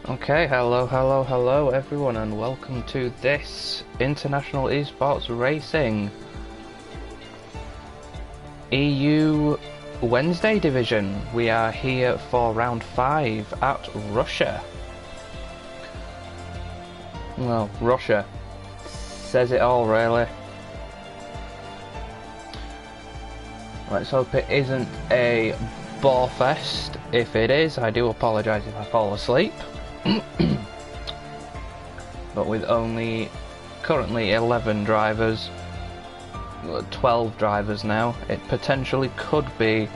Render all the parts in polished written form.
Okay, hello everyone, and welcome to this International Esports Racing EU Wednesday division. We are here for round 5 at Russia. Well, Russia says it all, really. Let's hope it isn't a bore fest. If it is, I do apologise if I fall asleep. But with only currently 11 drivers, 12 drivers now, it potentially could be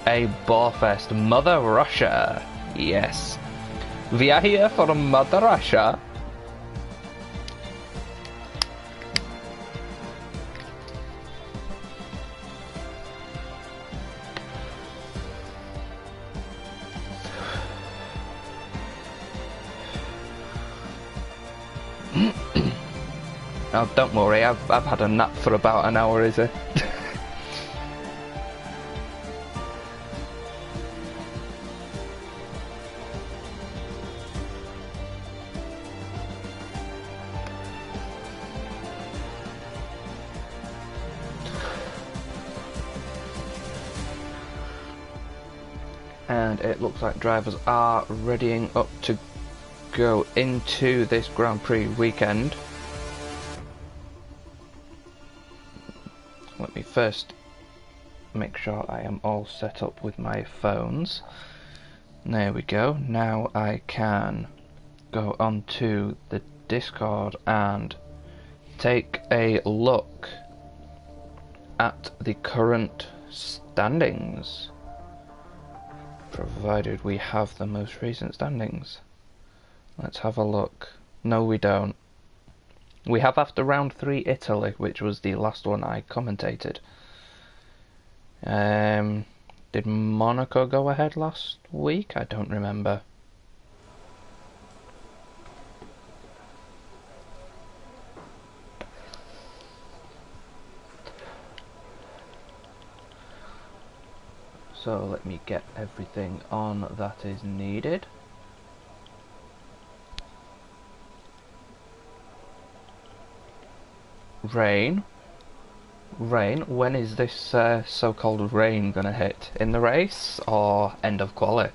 a borefest. Mother Russia, yes. We are here for Mother Russia. Oh, don't worry, I've had a nap for about an hour, is it? And it looks like drivers are readying up to go into this Grand Prix weekend. Let me first make sure I am all set up with my phones. There we go. Now I can go onto the Discord and take a look at the current standings, provided we have the most recent standings. Let's have a look. No, we don't. We have after round 3 Italy, which was the last one I commentated. Did Monaco go ahead last week? I don't remember. So let me get everything on that is needed. Rain, when is this so-called rain gonna hit? In the race or end of quali?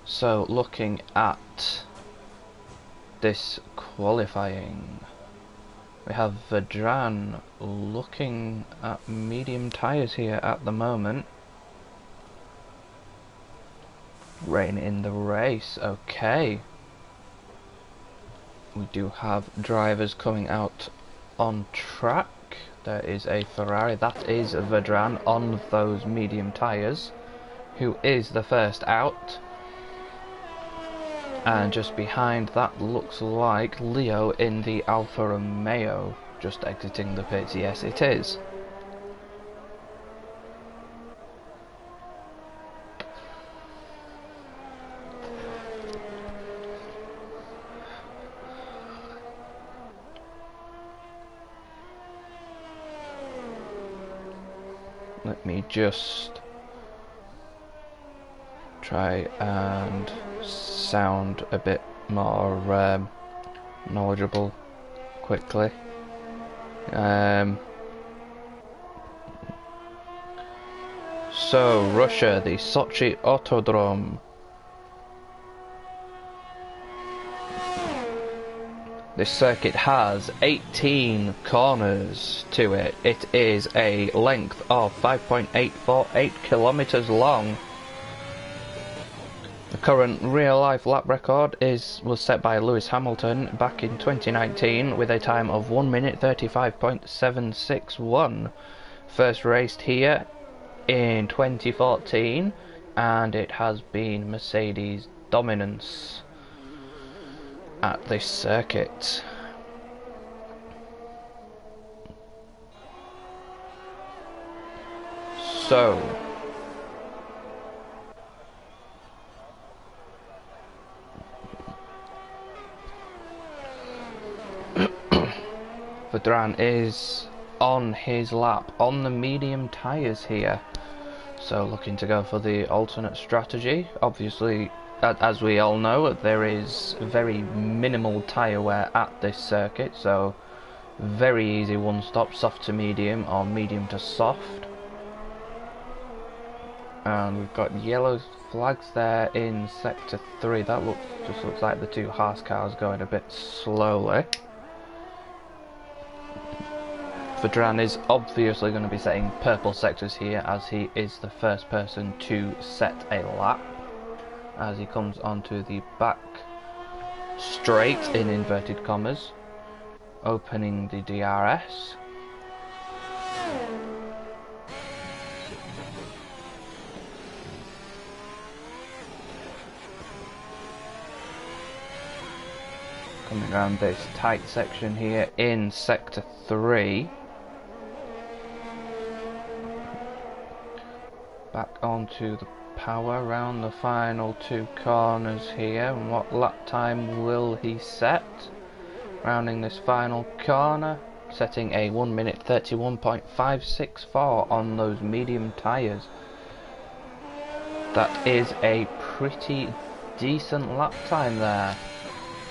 So looking at this qualifying, we have Vedran looking at medium tyres here at the moment. Rain in the race, okay. We do have drivers coming out on track. There is a Ferrari, that is Vedran on those medium tyres, who is the first out. And just behind that looks like Leo in the Alfa Romeo, just exiting the pits. Yes, it is. Let me just try and sound a bit more knowledgeable quickly. So Russia, the Sochi Autodrome. This circuit has 18 corners to it. It is a length of 5.848 kilometers long. The current real-life lap record was set by Lewis Hamilton back in 2019 with a time of 1 minute 35.761. First raced here in 2014, and it has been Mercedes' dominance at this circuit. So Vedran is on his lap on the medium tyres here. So looking to go for the alternate strategy. Obviously, as we all know, there is very minimal tyre wear at this circuit, so very easy one stop, soft to medium or medium to soft. And we've got yellow flags there in sector 3. That just looks like the two Haas cars going a bit slowly. Vedran is obviously going to be setting purple sectors here, as he is the first person to set a lap as he comes onto the back straight in inverted commas, opening the DRS. Coming around this tight section here in sector 3. Back onto the power around the final two corners here. And what lap time will he set? Rounding this final corner, setting a 1 minute 31.564 on those medium tyres. That is a pretty decent lap time there.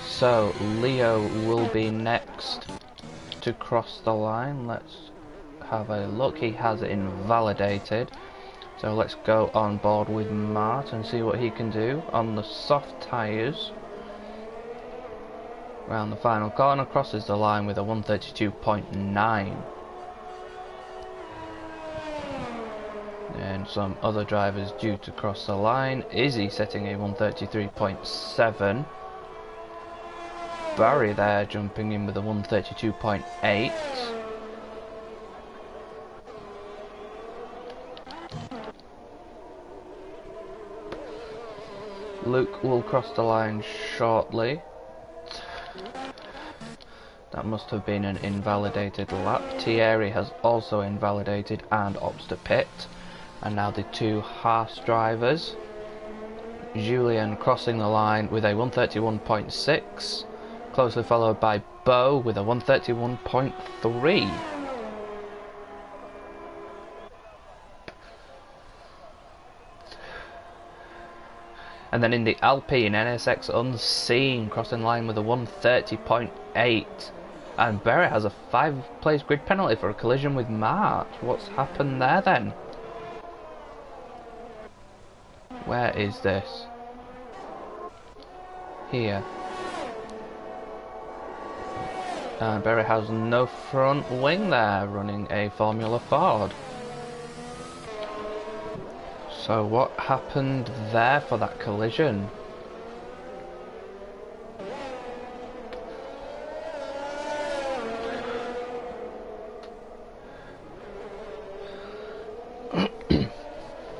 So Leo will be next to cross the line. Let's have a look. He has it invalidated. So let's go on board with Mart and see what he can do on the soft tyres. Round the final corner, crosses the line with a 132.9. And some other drivers due to cross the line. Izzy setting a 133.7. Barry there jumping in with a 132.8. Luke will cross the line shortly. That must have been an invalidated lap. Thierry has also invalidated and opts to pit. And now the two Haas drivers. Julian crossing the line with a 131.6. Closely followed by Bo with a 131.3. And then in the Alpine, NSX Unseen crossing line with a 130.8. And Berry has a 5-place grid penalty for a collision with Mart. What's happened there then? Where is this? Here. And Berry has no front wing there, running a Formula Ford. So what happened there for that collision?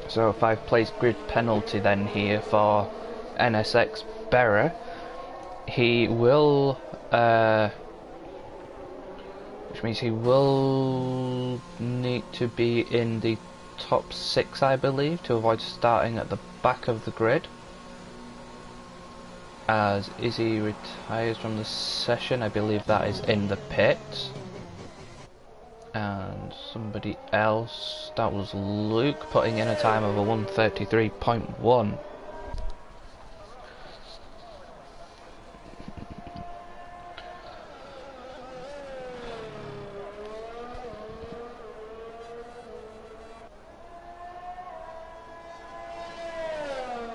So a 5-place grid penalty then here for NSX Berra. He will, which means he will need to be in the top 6, I believe, to avoid starting at the back of the grid. As Izzy retires from the session, I believe that is in the pit. And somebody else, that was Luke, putting in a time of a 133.1.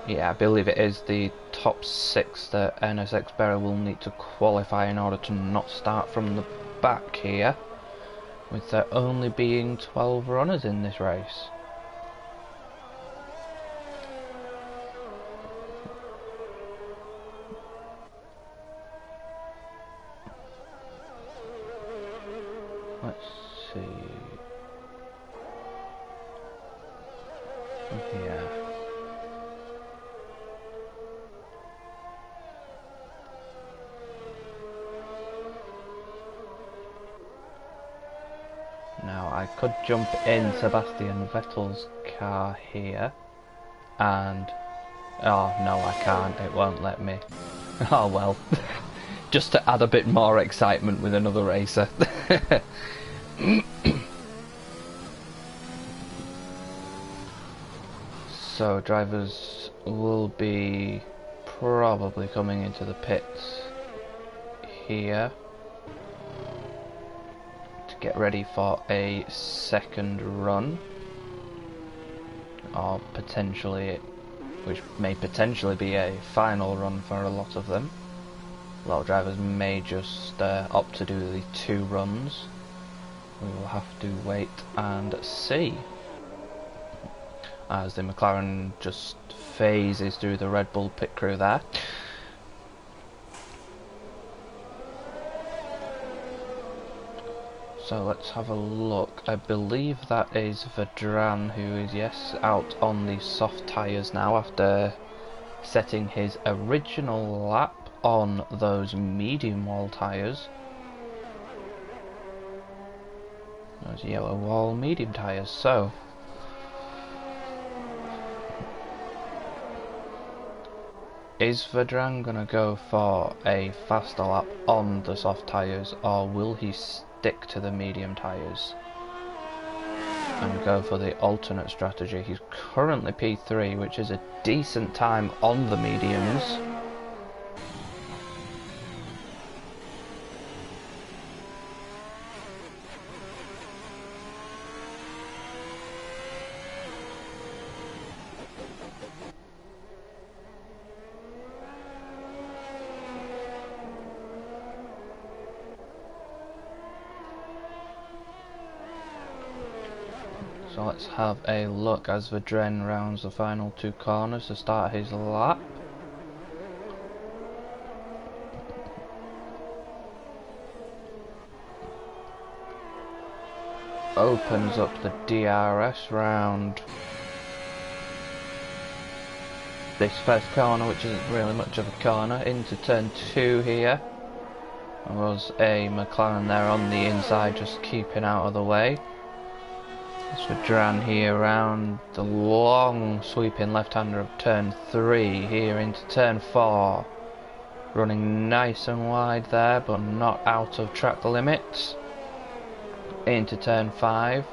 Yeah, I believe it is the top 6 that NSX Berra will need to qualify in order to not start from the back here, with there only being 12 runners in this race. Let's see. Yeah. Now I could jump in Sebastian Vettel's car here, and oh no, I can't, it won't let me. Oh well. Just to add a bit more excitement with another racer. So drivers will be probably coming into the pits here to get ready for a second run, or potentially, which may potentially be a final run for a lot of them. A lot of drivers may just opt to do the 2 runs. We will have to wait and see, as the McLaren just phases through the Red Bull pit crew there. So let's have a look. I believe that is Vedran, who is, yes, out on the soft tyres now after setting his original lap on those medium wall tyres. Those yellow wall medium tyres. So is Vedran gonna go for a faster lap on the soft tyres, or will he stick to the medium tyres and go for the alternate strategy? He's currently P3, which is a decent time on the mediums. So let's have a look as Vedran rounds the final 2 corners to start his lap. Opens up the DRS round this first corner, which isn't really much of a corner, into turn 2 here. There was a McLaren there on the inside just keeping out of the way. It's Vedran here around the long sweeping left-hander of turn 3 here into turn 4. Running nice and wide there, but not out of track limits. Into turn 5.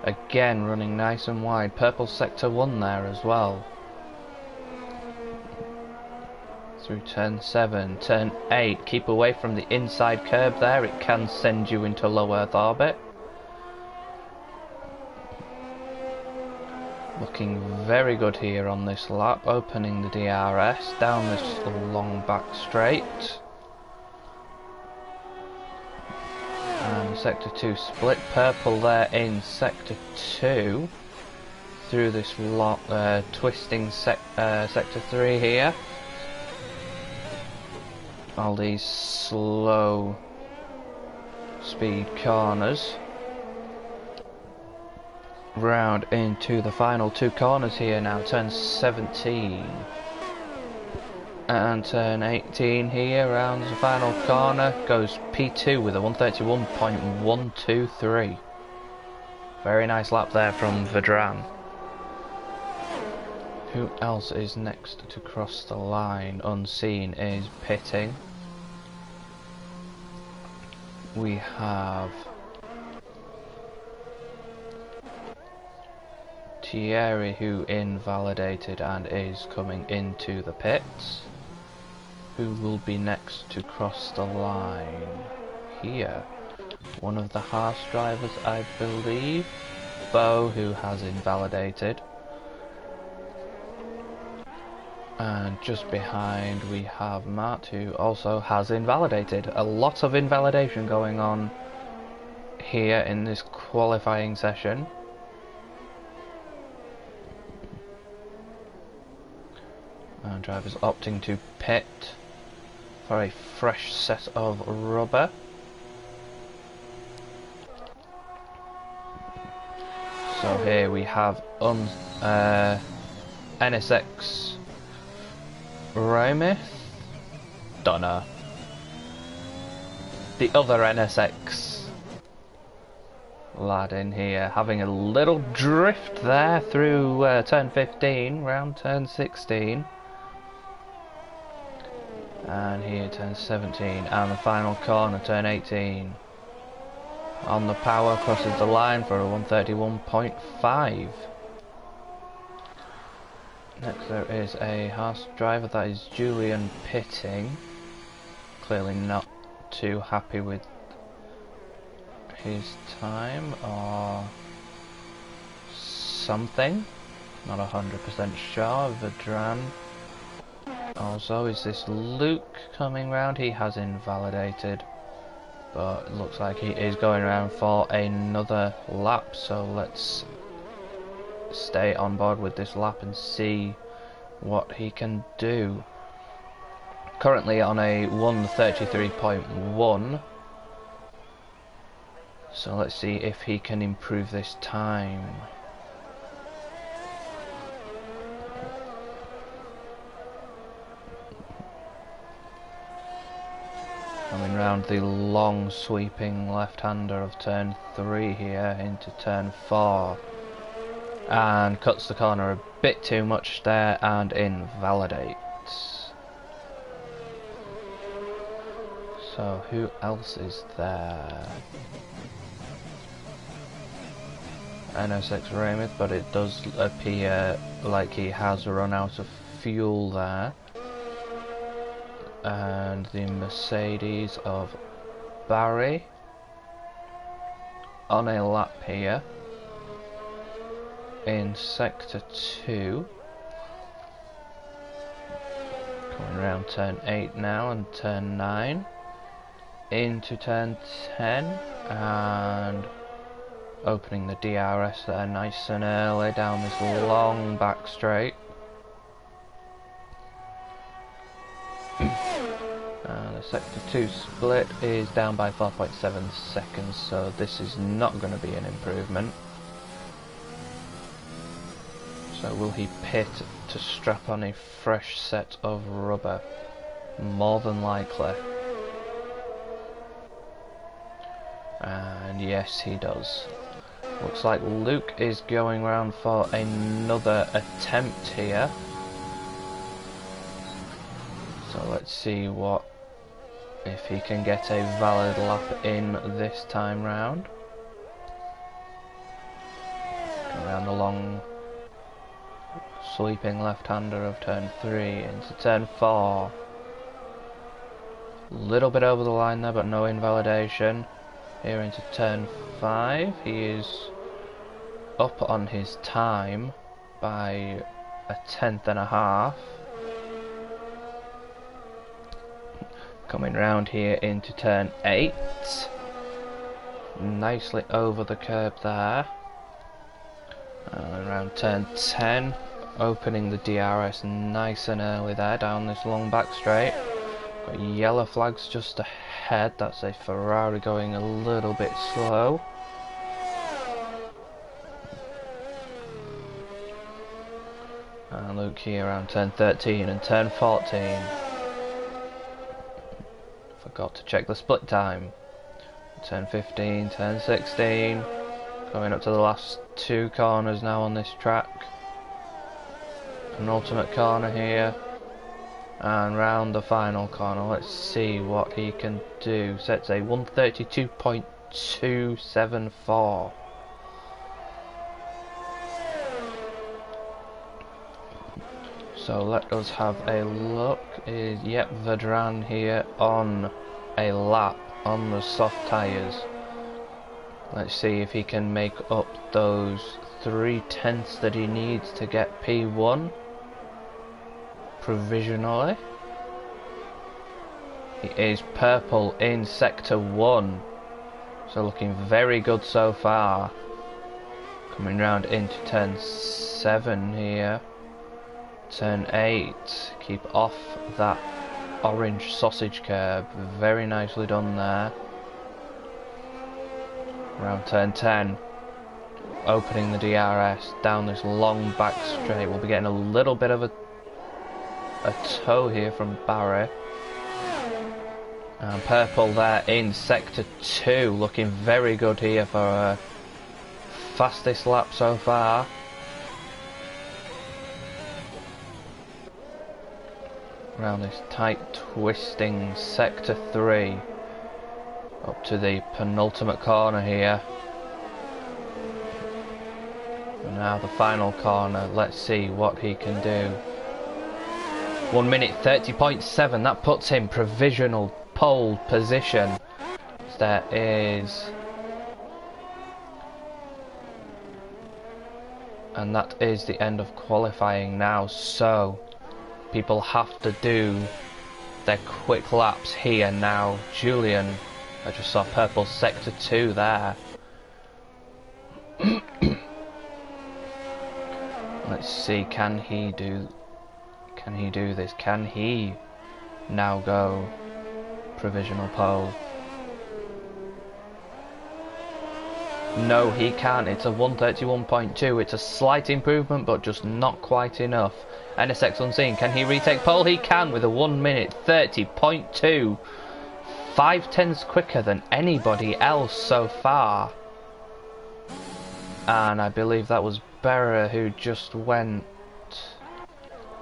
Again running nice and wide. Purple sector 1 there as well. Through turn 7, turn 8. Keep away from the inside curb there, it can send you into low Earth orbit. Looking very good here on this lap, opening the DRS down this long back straight. And sector 2 split, purple there in sector 2. Through this twisting sector 3 here. All these slow speed corners. Round into the final 2 corners here now, turn 17 and turn 18 here, rounds the final corner, goes P2 with a 131.123. Very nice lap there from Vedran. Who else is next to cross the line unseen is pitting. We have Thierry, who invalidated and is coming into the pits. Who will be next to cross the line here? One of the Haas drivers, I believe. Bo, who has invalidated. And just behind we have Matt, who also has invalidated. A lot of invalidation going on here in this qualifying session. And drivers opting to pit for a fresh set of rubber. So here we have NSX Romith Donna, the other NSX lad in here, having a little drift there through turn 15, round turn 16. And here turn 17 and the final corner, turn 18. On the power, crosses the line for a 131.5. Next there is a Haas driver, that is Julian pitting. Clearly not too happy with his time or something. Not 100% sure. Vedran. Also, is this Luke coming round? He has invalidated. But it looks like he is going around for another lap, so let's stay on board with this lap and see what he can do. Currently on a 1:33.1, so let's see if he can improve this time. Coming round the long sweeping left-hander of turn 3 here into turn 4, and cuts the corner a bit too much there and invalidates. So who else is there? NSX Raymith, but it does appear like he has run out of fuel there. And the Mercedes of Barry on a lap here in sector 2, coming around turn 8 now and turn 9 into turn 10, and opening the DRS there nice and early down this long back straight. The sector 2 split is down by 4.7 seconds, so this is not going to be an improvement. So will he pit to strap on a fresh set of rubber? More than likely. And yes, he does. Looks like Luke is going round for another attempt here. So let's see if he can get a valid lap in this time round. Go around the long sweeping left-hander of turn 3 into turn 4. Little bit over the line there, but no invalidation. Here into turn 5, he is up on his time by a tenth and a half. Coming round here into turn 8, nicely over the curb there, and around turn 10, opening the DRS nice and early there down this long back straight. Got yellow flags just ahead, that's a Ferrari going a little bit slow. And Luke here around turn 13 and turn 14. Forgot to check the split time. Turn 15, turn 16. Going up to the last 2 corners now on this track. Penultimate corner here. And round the final corner. Let's see what he can do. Sets a 1:32.274. So let us have a look. Yep, Vedran here on a lap on the soft tyres. Let's see if he can make up those 3/10 that he needs to get P1 provisionally. He is purple in sector 1, so looking very good so far. Coming round into turn 7 here. Turn 8, keep off that orange sausage curb, very nicely done there. Around turn 10, opening the DRS down this long back straight. We'll be getting a little bit of a tow here from Barry. And purple there in sector 2, looking very good here for a fastest lap so far. Around this tight twisting sector 3 up to the penultimate corner here, Now the final corner, let's see what he can do. 1 minute 30.7, that puts him provisional pole position. There is... And that is the end of qualifying now, so people have to do their quick laps here now. Julian, I just saw purple sector 2 there. Let's see, can he do this? Can he now go provisional pole? No, he can't. It's a 131.2. It's a slight improvement, but just not quite enough. NSX Unseen, can he retake pole? He can with a 1 minute 30.2. 5/10ths quicker than anybody else so far. And I believe that was Berra who just went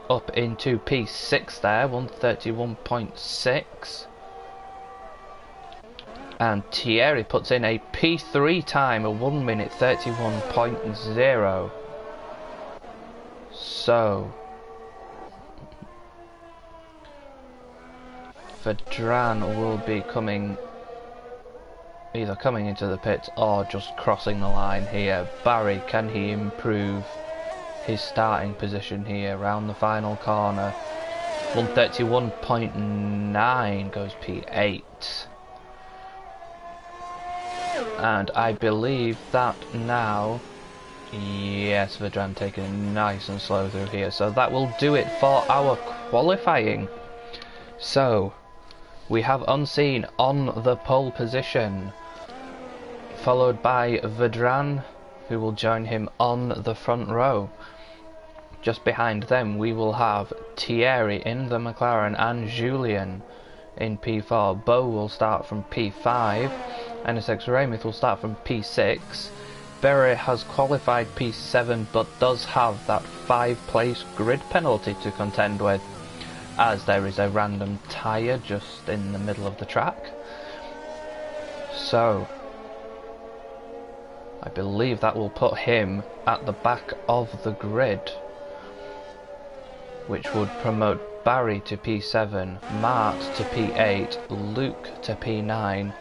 up into P6 there, 131.6. And Thierry puts in a P3 time, a 1 minute 31.0. So Vedran will be either coming into the pits or just crossing the line here. Barry, can he improve his starting position here around the final corner? 131.9 goes P8. And I believe that now, yes, Vedran taking it nice and slow through here. So that will do it for our qualifying. So we have Unseen on the pole position, followed by Vedran, who will join him on the front row. Just behind them we will have Thierry in the McLaren and Julian in P4. Bo will start from P5. NSX Raymith will start from P6. Berry has qualified P7 but does have that 5-place grid penalty to contend with, as there is a random tyre just in the middle of the track. So I believe that will put him at the back of the grid, which would promote Barry to P7, Mart to P8, Luke to P9,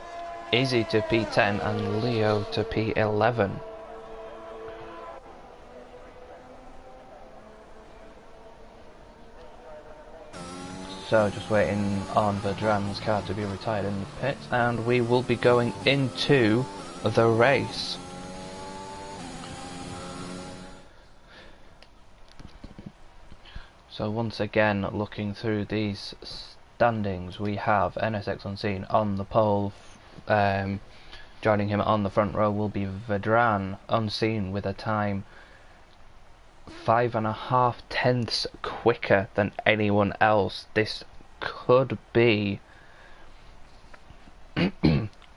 Izzy to P10 and Leo to P11. So just waiting on Vedran's car to be retired in the pit, and we will be going into the race. So once again, looking through these standings, we have NSX Unseen on the pole. Joining him on the front row will be Vedran, Unseen with a time 5.5 quicker than anyone else. This could be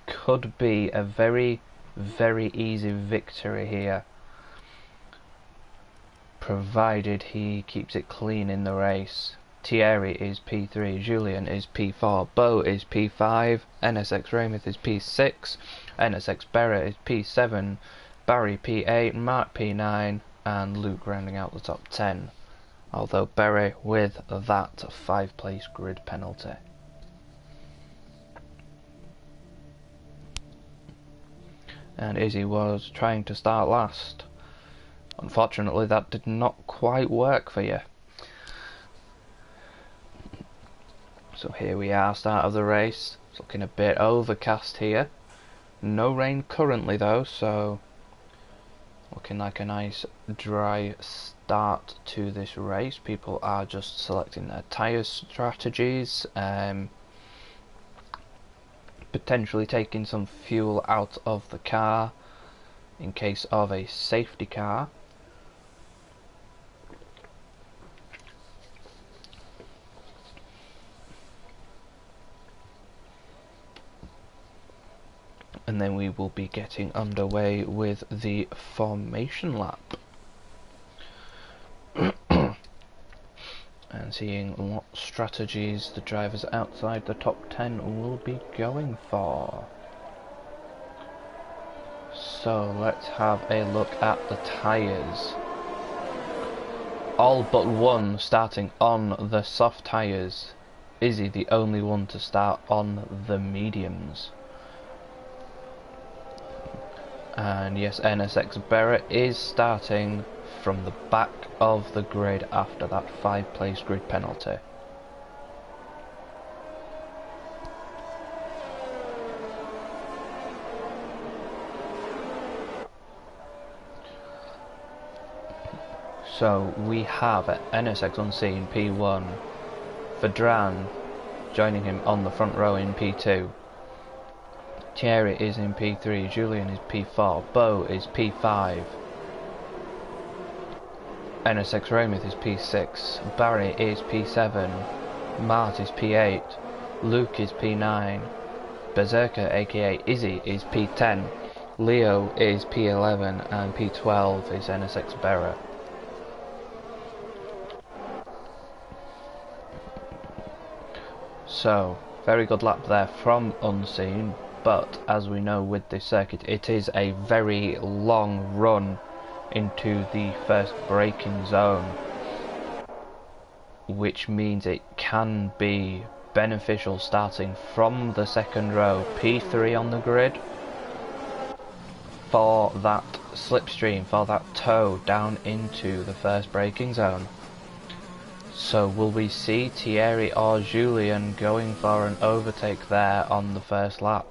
could be a very, very easy victory here, provided he keeps it clean in the race. Thierry is P3, Julian is P4, Bo is P5, NSX Raymith is P6, NSX Berra is P7, Barry P8, Mark P9, and Luke rounding out the top 10. Although Berry with that 5-place grid penalty. And Izzy was trying to start last. Unfortunately, that did not quite work for you. So here we are, start of the race. It's looking a bit overcast here. No rain currently though, so looking like a nice dry start to this race. People are just selecting their tyre strategies, potentially taking some fuel out of the car in case of a safety car. And then we will be getting underway with the formation lap. And seeing what strategies the drivers outside the top 10 will be going for. So let's have a look at the tyres. All but one starting on the soft tyres. Izzy the only one to start on the mediums. And yes, NSX Barrett is starting from the back of the grid after that 5-place grid penalty. So we have at NSX Unseen P1, Vedran joining him on the front row in P2. Thierry is in P3, Julian is P4, Bo is P5, NSX Raymith is P6, Barry is P7, Mart is P8, Luke is P9, Berserker aka Izzy is P10, Leo is P11 and P12 is NSX Barrett. So, very good lap there from Unseen. But as we know with this circuit, it is a very long run into the first braking zone, which means it can be beneficial starting from the second row, P3 on the grid, for that slipstream, for that tow down into the first braking zone. So will we see Thierry or Julian going for an overtake there on the first lap?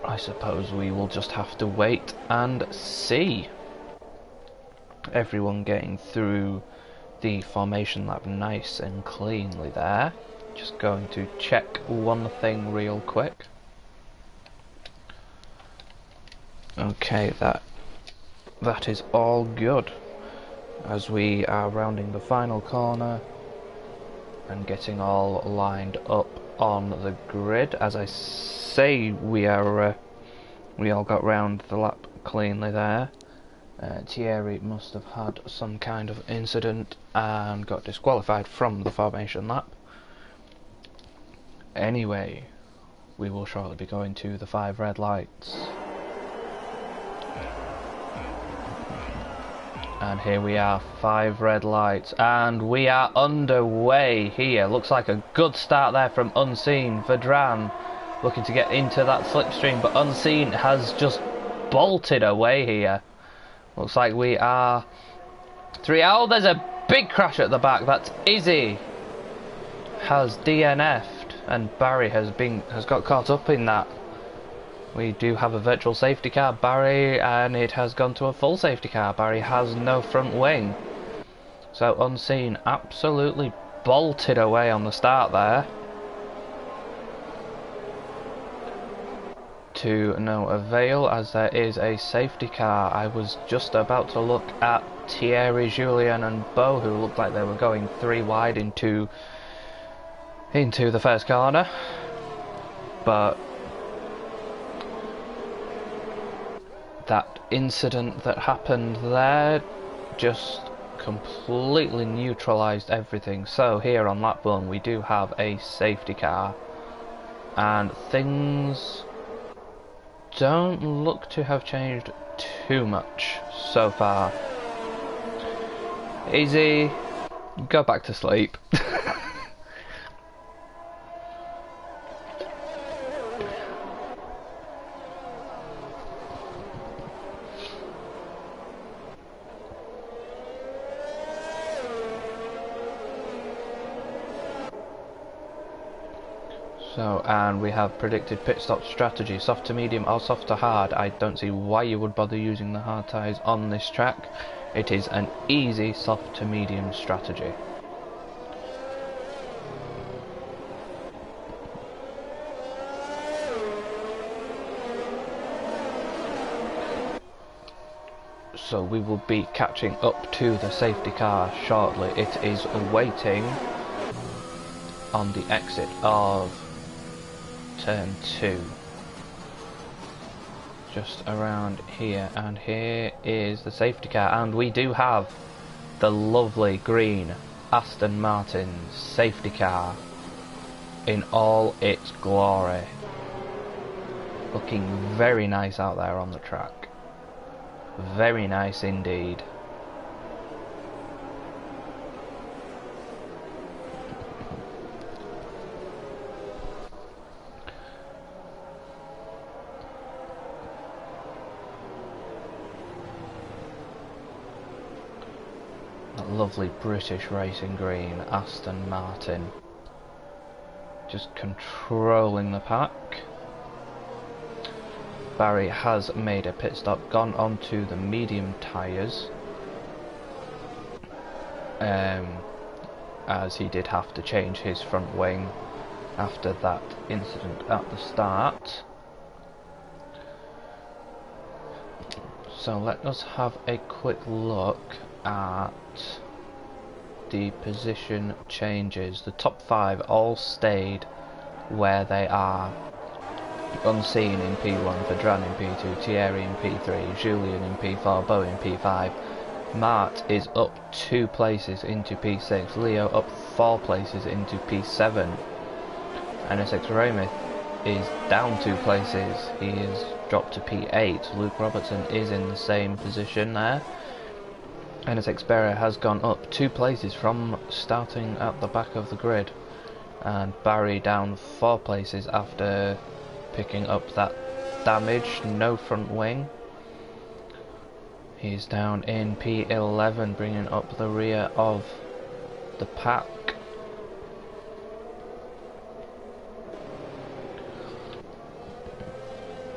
I suppose we will just have to wait and see. Everyone getting through the formation lap nice and cleanly there. Just going to check one thing real quick. Okay, that is all good. As we are rounding the final corner and getting all lined up on the grid. As I say, we all got round the lap cleanly there. Thierry must have had some kind of incident and got disqualified from the formation lap. Anyway, we will shortly be going to the 5 red lights. And here we are, 5 red lights, and we are underway here. Looks like a good start there from Unseen. Vedran looking to get into that slipstream, but Unseen has just bolted away here. Looks like we are 3. Oh, there's a big crash at the back. That's Izzy has DNF'd, and Barry has got caught up in that. We do have a virtual safety car, Barry, and it has gone to a full safety car. Barry has no front wing. So Unseen absolutely bolted away on the start there. To no avail, as there is a safety car. I was just about to look at Thierry, Julian and Bo, who looked like they were going 3 wide into the first corner. But that incident that happened there just completely neutralised everything. So here on lap 1 we do have a safety car, and things don't look to have changed too much so far. Easy, go back to sleep. So, and we have predicted pit stop strategy, soft to medium or soft to hard. I don't see why you would bother using the hard tyres on this track. It is an easy soft to medium strategy. So we will be catching up to the safety car shortly. It is waiting on the exit of turn 2, just around here, and here is the safety car, and we do have the lovely green Aston Martin safety car in all its glory. Looking very nice out there on the track. Very nice indeed. That lovely British racing green Aston Martin. Just controlling the pack. Barry has made a pit stop, gone onto the medium tyres, as he did have to change his front wing after that incident at the start. So let us have a quick look at the position changes. The top 5 all stayed where they are. Unseen in P1, Vedran in P2, Thierry in P3, Julien in P4, Bo in P5. Mart is up 2 places into P6, Leo up 4 places into P7. NSX Raymith is down 2 places, he is dropped to P8. Luke Robertson is in the same position there. NSX Berra has gone up 2 places from starting at the back of the grid. And Barry down 4 places after picking up that damage, no front wing. He's down in P11, bringing up the rear of the pack.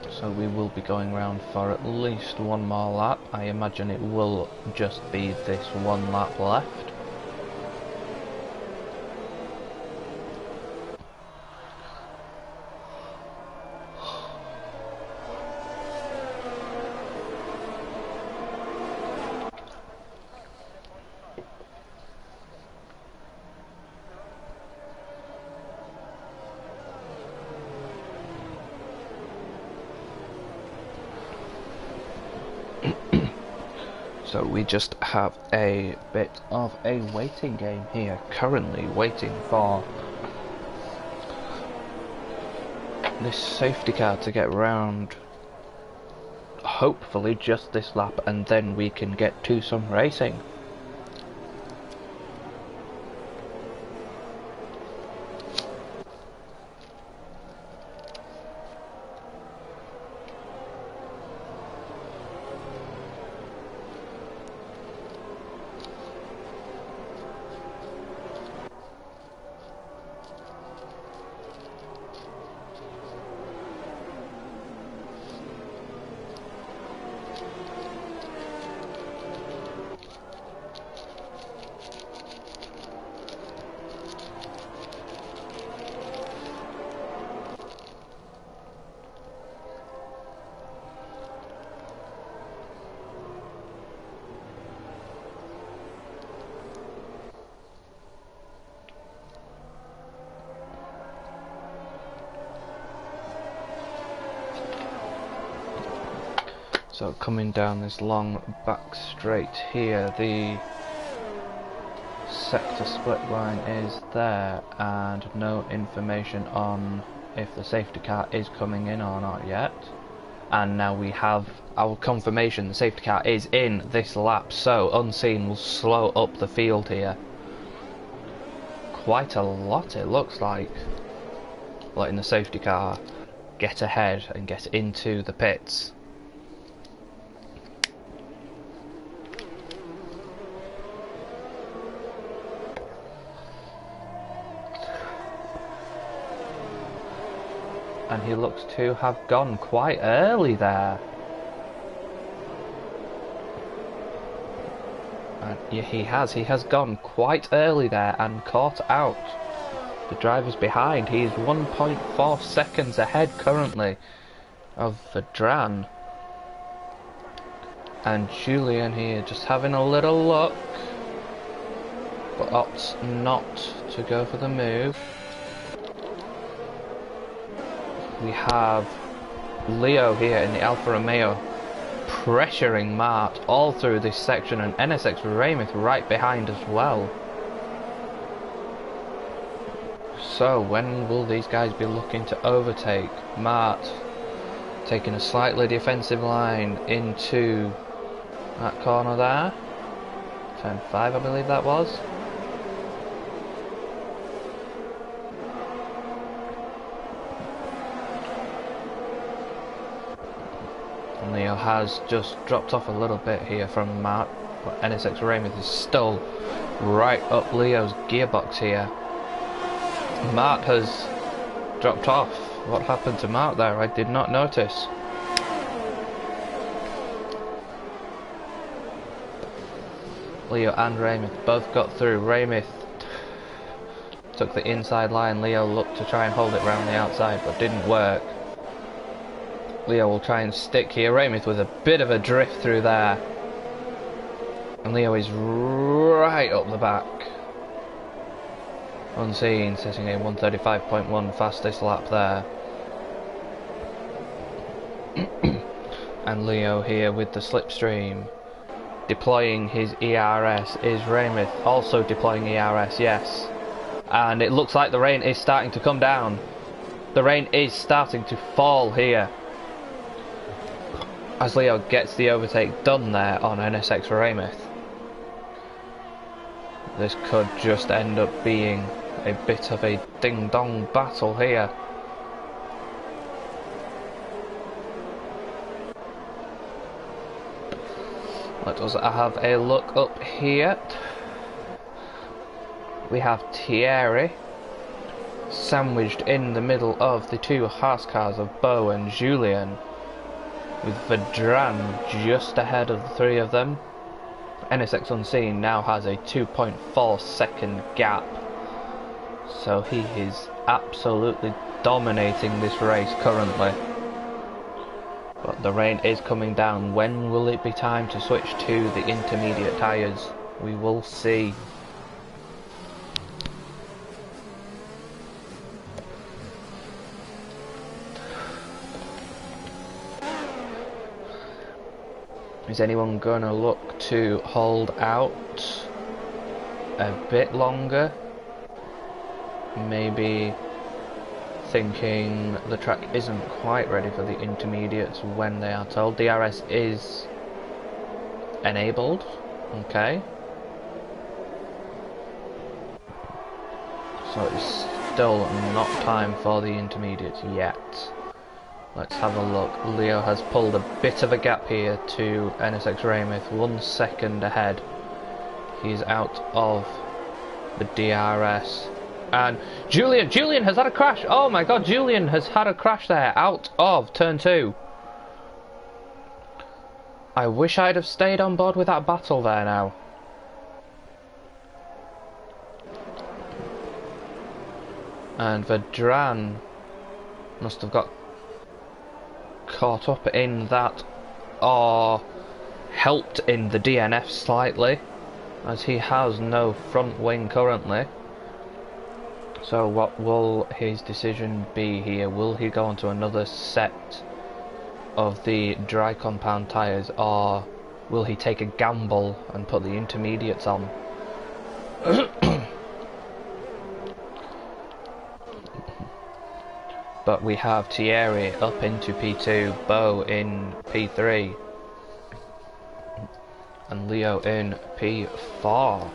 So we will be going round for at least one more lap. I imagine it will just be this one lap left. So we just have a bit of a waiting game here, currently waiting for this safety car to get round, hopefully just this lap, and then we can get to some racing. So coming down this long back straight here, the sector split line is there, and no information on if the safety car is coming in or not yet. And now we have our confirmation, the safety car is in this lap, so Unseen will slow up the field here. Quite a lot it looks like, letting the safety car get ahead and get into the pits. And he looks to have gone quite early there. And yeah, he has gone quite early there and caught out the drivers behind. He is 1.4 seconds ahead currently of Vedran. And Julien here just having a little look, but opts not to go for the move. We have Leo here in the Alfa Romeo pressuring Mart all through this section, and NSX Raymith right behind as well. So when will these guys be looking to overtake? Mart taking a slightly defensive line into that corner there. Turn 5, I believe that was. And Leo has just dropped off a little bit here from Mark, but NSX Raymond is still right up Leo's gearbox here. Mark has dropped off. What happened to Mark there? I did not notice. Leo and Raymond both got through. Raymond took the inside line. Leo looked to try and hold it round the outside, but didn't work. Leo will try and stick here. Raymond with a bit of a drift through there. And Leo is right up the back. Unseen, setting a 135.1 fastest lap there. And Leo here with the slipstream. Deploying his ERS is Raymond, also deploying ERS, yes. And it looks like the rain is starting to come down. The rain is starting to fall here. As Leo gets the overtake done there on NSX Raymond. This could just end up being a bit of a ding-dong battle here. Let us have a look up here. We have Thierry sandwiched in the middle of the two Haas cars of Beau and Julien, with Vedran just ahead of the three of them. NSX Unseen now has a 2.4 second gap, so he is absolutely dominating this race currently. But the rain is coming down. When will it be time to switch to the intermediate tyres? We will see. Is anyone gonna look to hold out a bit longer? Maybe thinking the track isn't quite ready for the intermediates when they are told. DRS is enabled, okay. So it's still not time for the intermediates yet. Let's have a look. Leo has pulled a bit of a gap here to NSX Raymond, 1 second ahead. He's out of the DRS. And Julien has had a crash. Oh my god, Julien has had a crash there out of turn 2. I wish I'd have stayed on board with that battle there now. And Vedran must have got caught up in that, or helped in the DNF slightly, as he has no front wing currently. So what will his decision be here? Will he go onto another set of the dry compound tyres, or will he take a gamble and put the intermediates on? But we have Thierry up into P2, Beau in P3, and Leo in P4.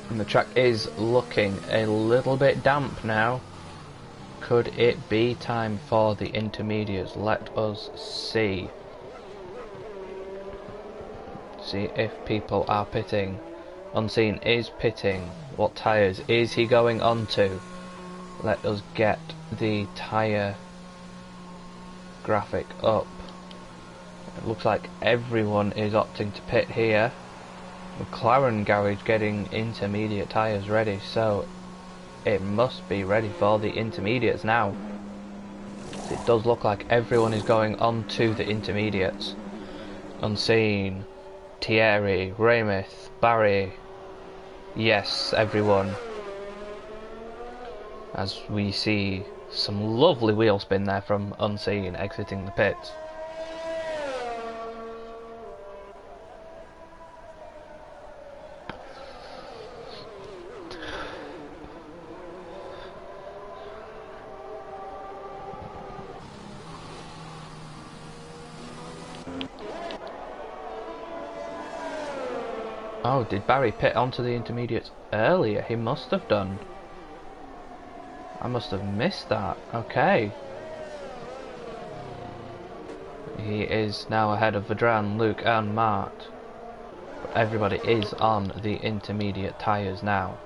And the track is looking a little bit damp now. Could it be time for the intermediates? Let us see. See if people are pitting. Unseen is pitting. What tyres is he going onto? Let us get the tyre graphic up. It looks like everyone is opting to pit here. McLaren garage getting intermediate tyres ready, so it must be ready for the intermediates now. It does look like everyone is going on to the intermediates. Unseen, Thierry, Raymond, Barry, yes, everyone. As we see some lovely wheel spin there from Unseen exiting the pits. Oh, did Barry pit onto the intermediates earlier? He must have done. I must have missed that. Okay. He is now ahead of Vedran, Luke and Mart. But everybody is on the intermediate tyres now.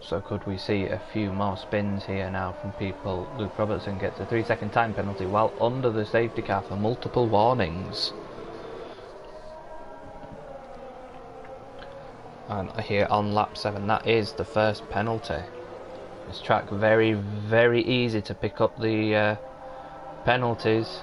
So could we see a few more spins here now from people? Luke Robertson gets a 3-second time penalty while under the safety car for multiple warnings. And here on lap 7, that is the first penalty. This track very, very easy to pick up the penalties.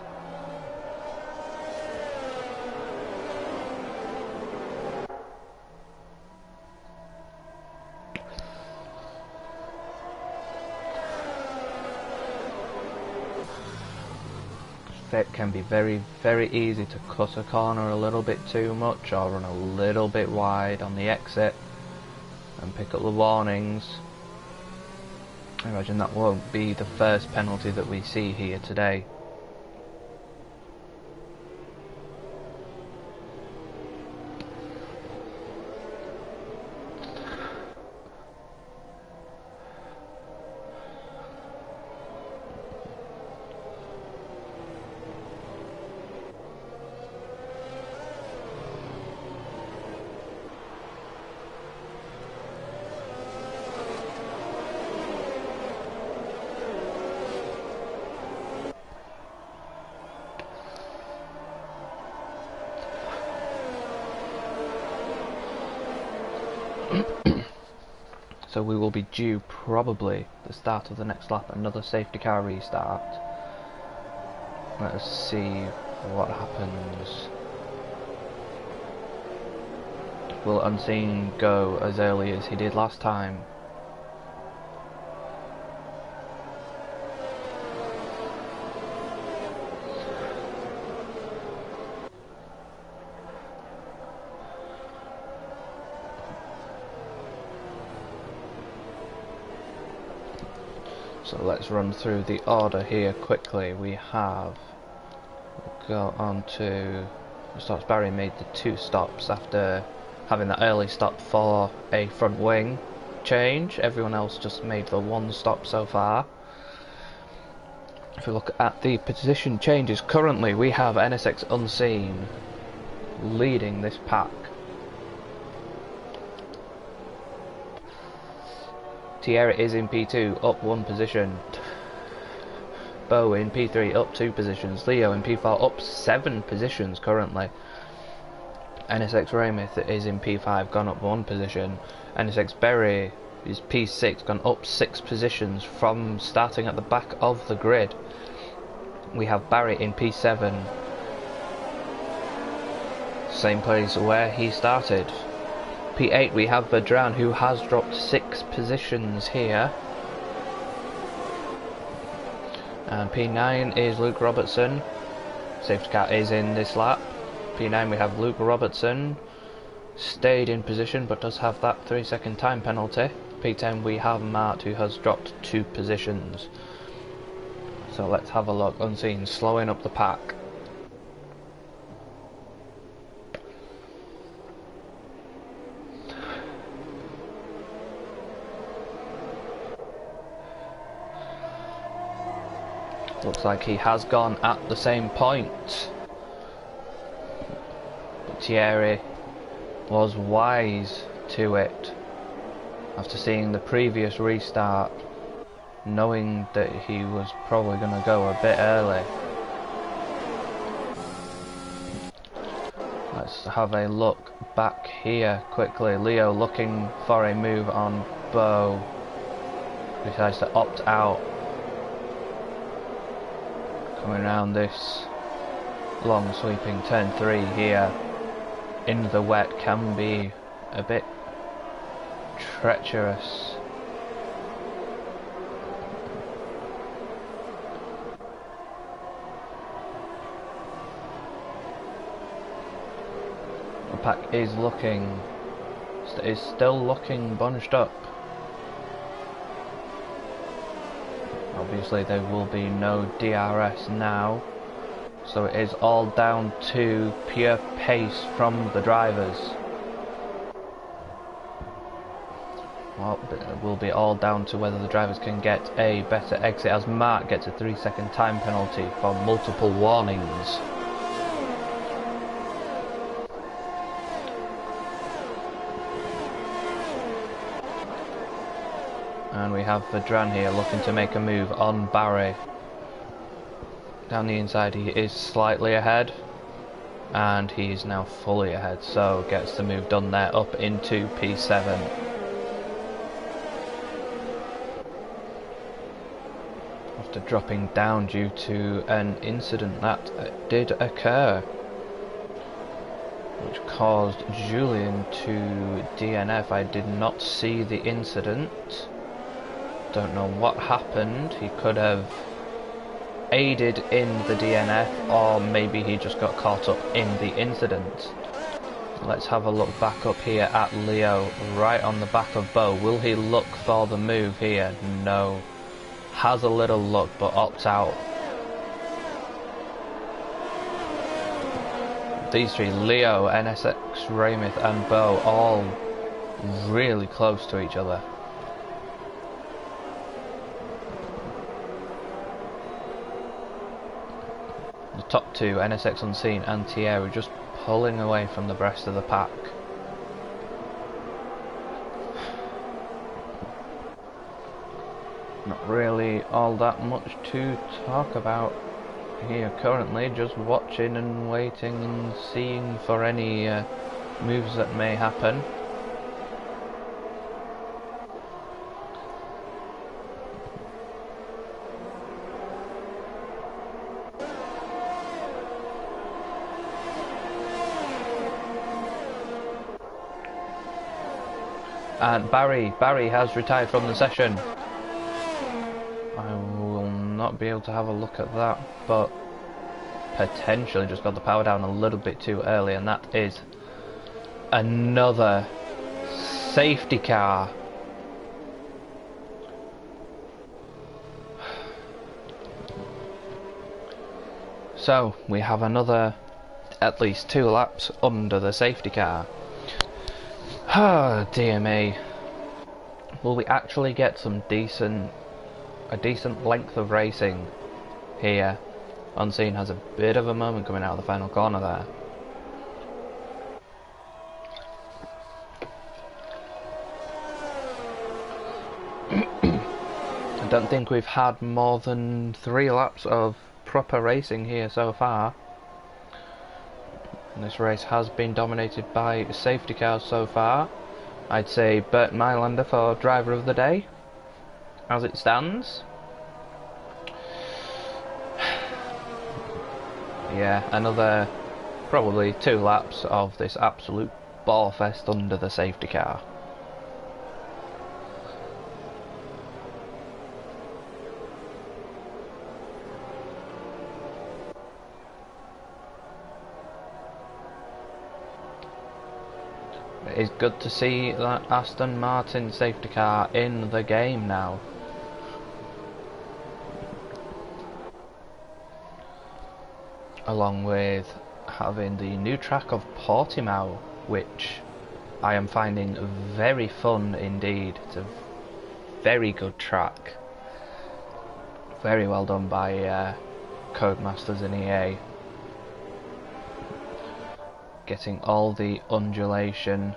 It can be very, very easy to cut a corner a little bit too much or run a little bit wide on the exit and pick up the warnings. I imagine that won't be the first penalty that we see here today. So we will be due probably the start of the next lap, another safety car restart. Let us see what happens. Will Unseen go as early as he did last time? So let's run through the order here quickly. We have, we'll go on to stops. Barry made the 2 stops after having that early stop for a front wing change. Everyone else just made the 1 stop so far. If we look at the position changes, currently we have NSX Unseen leading this pack. Tierra is in P2, up 1 position. Bo in P3, up 2 positions. Leo in P4, up 7 positions currently. NSX Raymith is in P5, gone up 1 position. NSX Berry is P6, gone up 6 positions from starting at the back of the grid. We have Barry in P7, same place where he started. P8 we have Vedran, who has dropped 6 positions here. And P9 is Luke Robertson. Safety car is in this lap. P9 we have Luke Robertson, stayed in position but does have that 3-second time penalty. P10 we have Mart, who has dropped 2 positions. So let's have a look. Unseen slowing up the pack. Looks like he has gone at the same point. But Thierry was wise to it after seeing the previous restart, knowing that he was probably going to go a bit early. Let's have a look back here quickly. Leo looking for a move on Bo, decides to opt out. Coming around this long sweeping turn 3 here in the wet can be a bit treacherous. pack is still looking bunched up. Obviously there will be no DRS now, so it is all down to pure pace from the drivers. Well, it will be all down to whether the drivers can get a better exit, as Mark gets a 3-second time penalty for multiple warnings. And we have Vedran here looking to make a move on Barry. Down the inside he is slightly ahead, and he's now fully ahead, so gets the move done there up into P7. After dropping down due to an incident that did occur, which caused Julian to DNF. I did not see the incident. Don't know what happened. He could have aided in the DNF, or maybe he just got caught up in the incident. Let's have a look back up here at Leo, right on the back of Bo. Will he look for the move here? No. Has a little look, but opts out. These three, Leo, NSX, Raymith and Bo, all really close to each other. The top two, NSX Unseen and Tierra, are just pulling away from the rest of the pack. Not really all that much to talk about here currently, just watching and waiting and seeing for any moves that may happen. And Barry has retired from the session. I will not be able to have a look at that, but potentially just got the power down a little bit too early, and that is another safety car. So we have another at least 2 laps under the safety car. Oh dear me. Will we actually get some a decent length of racing here? Unseen has a bit of a moment coming out of the final corner there. I don't think we've had more than 3 laps of proper racing here so far. And this race has been dominated by safety cars so far. I'd say Bert Mylander for driver of the day, as it stands. Yeah, another probably 2 laps of this absolute ball fest under the safety car. It's good to see that Aston Martin safety car in the game now. Along with having the new track of Portimao, which I am finding very fun indeed. It's a very good track. Very well done by Codemasters in EA. Getting all the undulation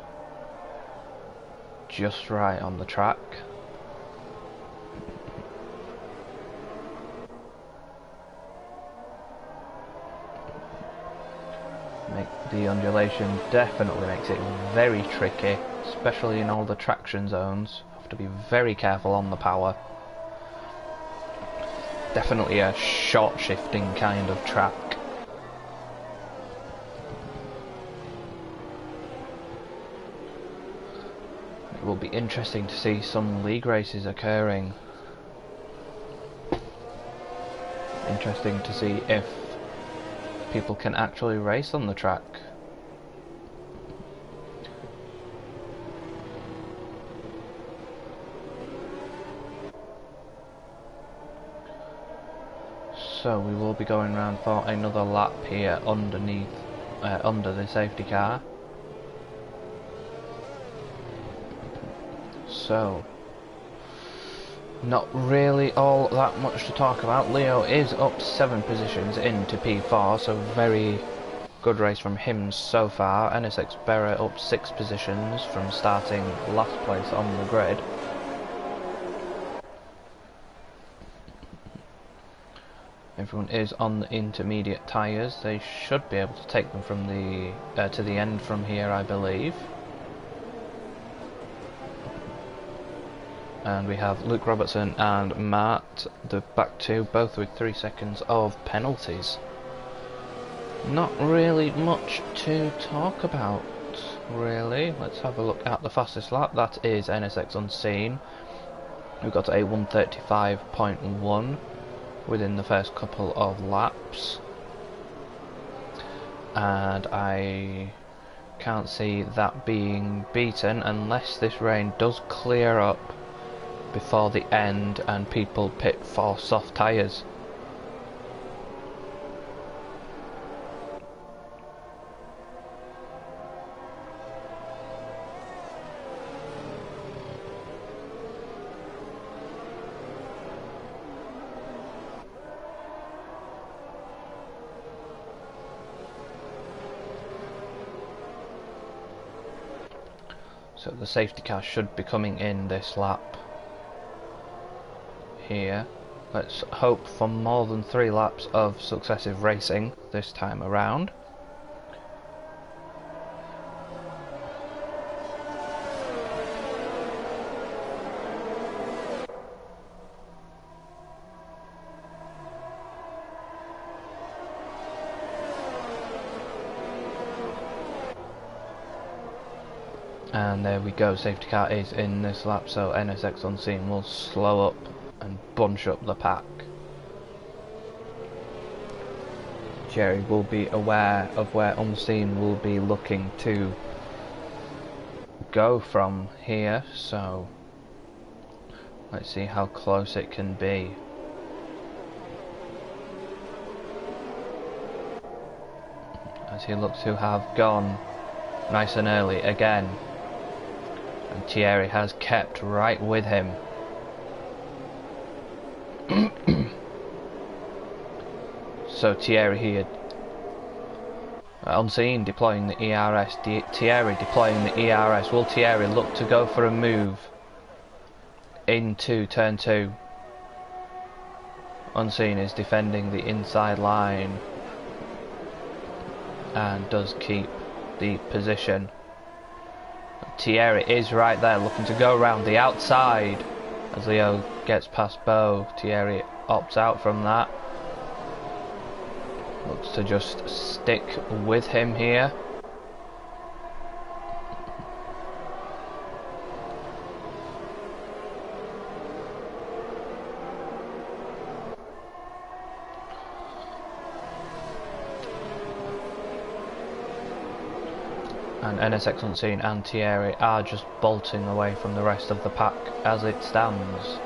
just right on the track. The undulation definitely makes it very tricky, especially in all the traction zones. Have to be very careful on the power. Definitely a short shifting kind of track. It will be interesting to see some league races occurring. Interesting to see if people can actually race on the track. So we will be going around for another lap here underneath, under the safety car. So, not really all that much to talk about. Leo is up 7 positions into P4, so very good race from him so far. NSX Berra up 6 positions from starting last place on the grid. Everyone is on the intermediate tyres. They should be able to take them from the to the end from here, I believe. And we have Luke Robertson and Matt, the back two, both with 3 seconds of penalties. Not really much to talk about, really. Let's have a look at the fastest lap. That is NSX Unseen. We've got a 1:35.1 within the first couple of laps. And I can't see that being beaten unless this rain does clear up before the end and people pit for soft tyres. So the safety car should be coming in this lap here. Let's hope for more than 3 laps of successive racing this time around. And there we go, safety car is in this lap, so NSX Unseen will slow up and bunch up the pack. Jerry will be aware of where Unseen will be looking to go from here, so let's see how close it can be. As he looks to have gone nice and early again. And Thierry has kept right with him. So Thierry here, Unseen deploying the ERS, Thierry deploying the ERS. Will Thierry look to go for a move into turn 2? Unseen is defending the inside line and does keep the position. Thierry is right there looking to go around the outside as Leo gets past Bo. Thierry opts out from that. Looks to just stick with him here. And NSX Unseen and Thierry are just bolting away from the rest of the pack as it stands.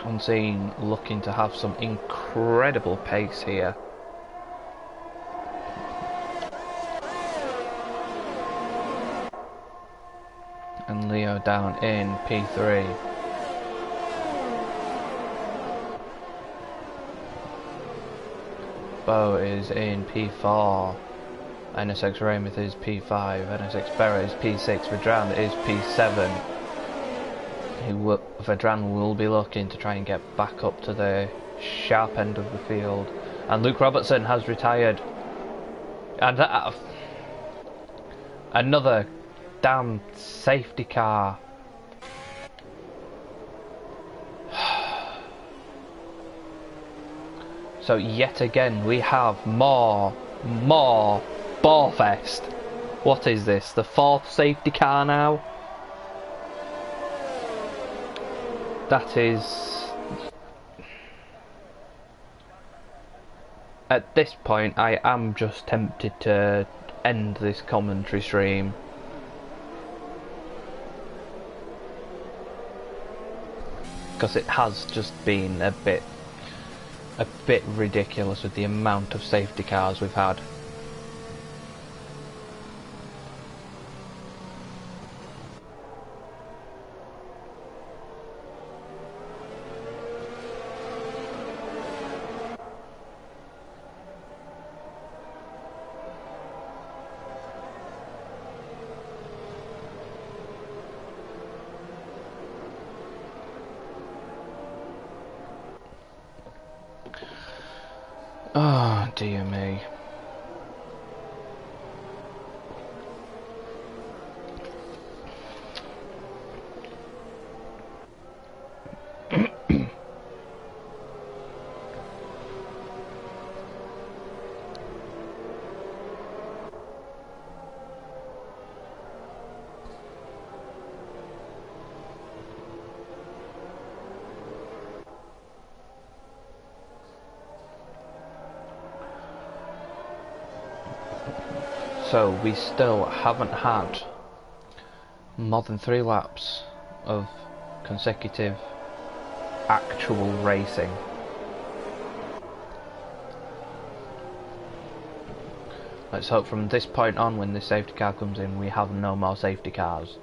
Unseen looking to have some incredible pace here. And Leo down in P3. Bo is in P4, NSX Raymond is P5, NSX Berra is P6, Vedran is P7. Vedran will be looking to try and get back up to the sharp end of the field. And Luke Robertson has retired. And another damn safety car. So yet again we have more Ballfest. What is this? The 4th safety car now? That is... At this point I am just tempted to end this commentary stream. because it has just been a bit ridiculous with the amount of safety cars we've had. Oh, dear me. So we still haven't had more than 3 laps of consecutive actual racing. Let's hope from this point on, when the safety car comes in, we have no more safety cars.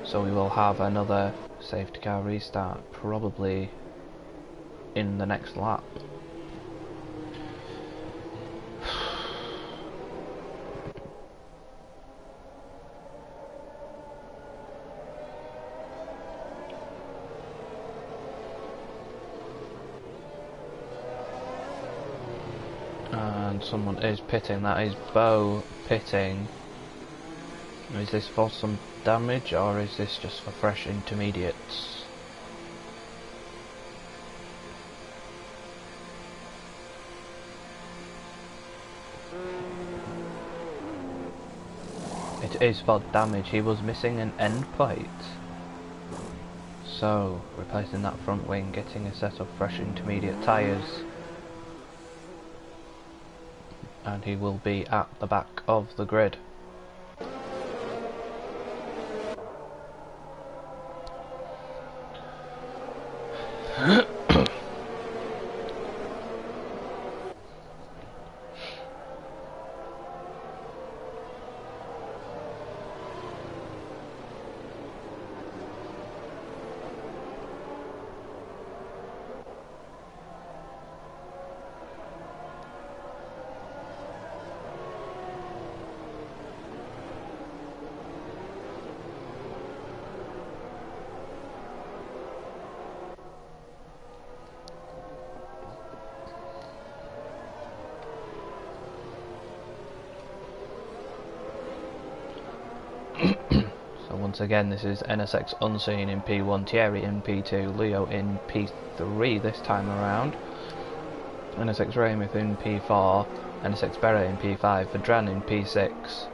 So we will have another safety car restart probably in the next lap. And someone is pitting. That is Bo pitting. Is this for some damage, or is this just for fresh intermediates? It is for damage. He was missing an end plate. So, replacing that front wing, getting a set of fresh intermediate tyres. And he will be at the back of the grid. Once again, this is NSX Unseen in P1, Thierry in P2, Leo in P3 this time around, NSX Raymith in P4, NSX Berra in P5, Vedran in P6,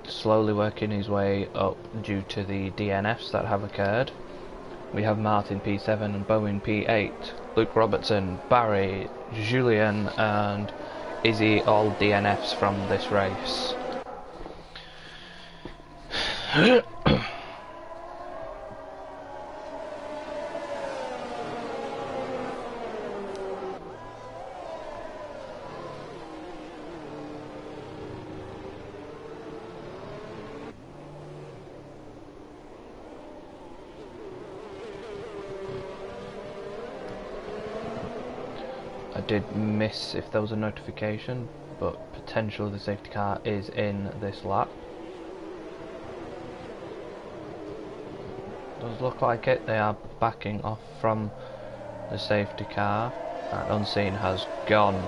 slowly working his way up due to the DNFs that have occurred. We have Martin P7 and Bo in P8, Luke Robertson, Barry, Julian and Izzy all DNFs from this race. I did miss if there was a notification, but potentially the safety car is in this lap. Does look like it. They are backing off from the safety car, and Unseen has gone.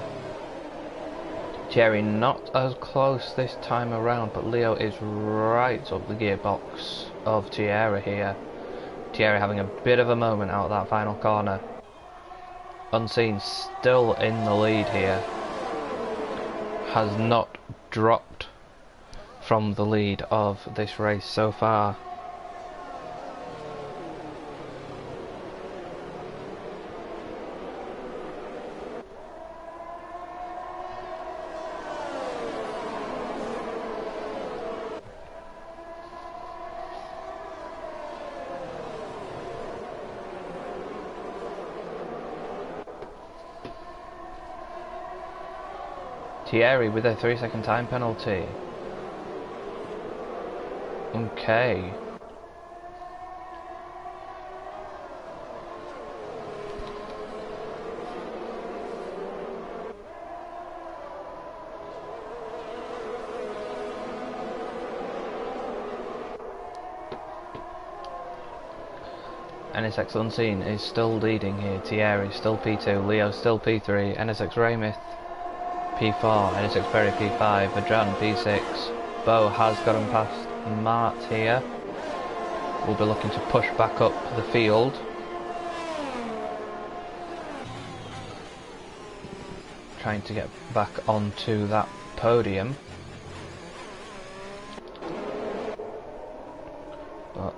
Thierry not as close this time around, but Leo is right up the gearbox of Thierry here. Thierry having a bit of a moment out of that final corner. Unseen still in the lead here. Has not dropped from the lead of this race so far. Thierry with a 3-second time penalty. Okay. NSX Unseen is still leading here. Thierry still P2, Leo still P3, NSX Raymith P4, NSX Berry P5, Adran P6. Bo has got him past Mart here. We'll be looking to push back up the field. Trying to get back onto that podium. But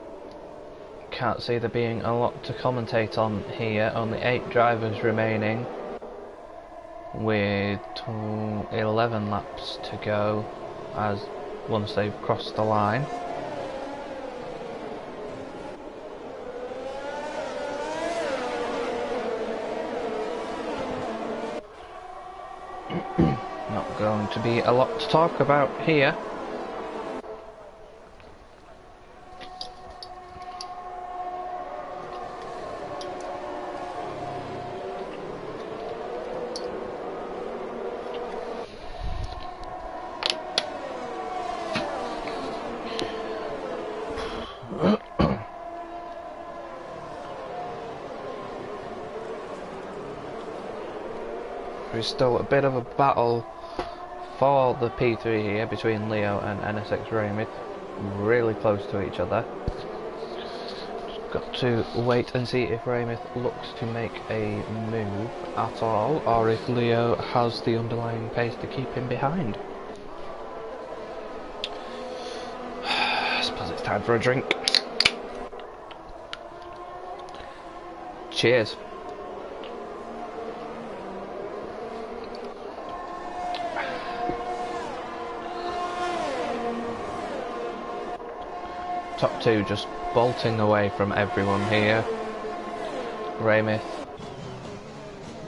can't see there being a lot to commentate on here. Only 8 drivers remaining with 11 laps to go as once they've crossed the line. Not going to be a lot to talk about here. There's still a bit of a battle for the P3 here between Leo and NSX Raymith, really close to each other. Just got to wait and see if Raymith looks to make a move at all, or if Leo has the underlying pace to keep him behind. I suppose it's time for a drink. Cheers. Top 2 just bolting away from everyone here. Raymith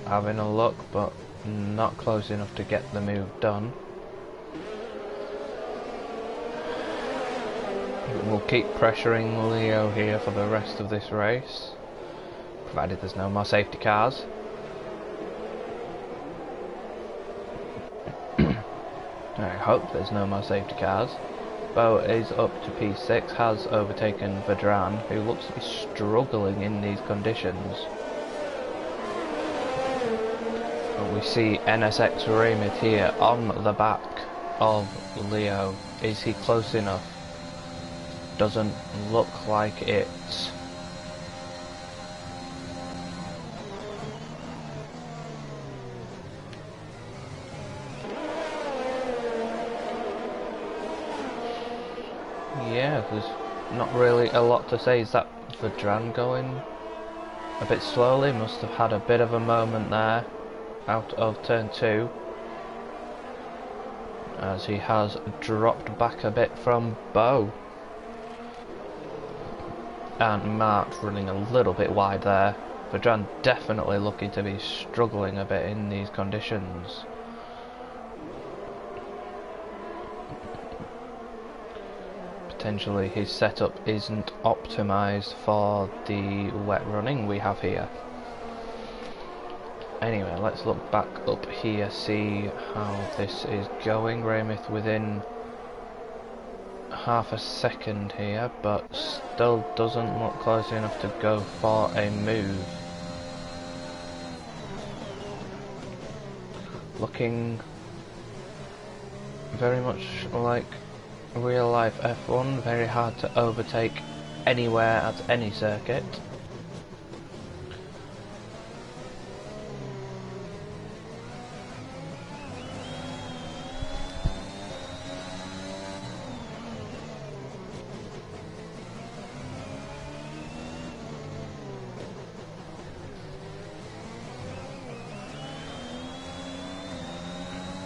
having a look, but not close enough to get the move done. We'll keep pressuring Leo here for the rest of this race, provided there's no more safety cars. I hope there's no more safety cars. Bo is up to P6, has overtaken Vedran, who looks to be struggling in these conditions. But we see NSX Raymith here on the back of Leo. Is he close enough? Doesn't look like it. Yeah, there's not really a lot to say. Is that Vedran going a bit slowly? Must have had a bit of a moment there out of turn 2, as he has dropped back a bit from Bo. And Mark's running a little bit wide there. Vedran definitely looking to be struggling a bit in these conditions. Potentially his setup isn't optimised for the wet running we have here. Anyway, let's look back up here, see how this is going. Raymith within half a second here, but still doesn't look close enough to go for a move. Looking very much like real life F1, very hard to overtake anywhere at any circuit.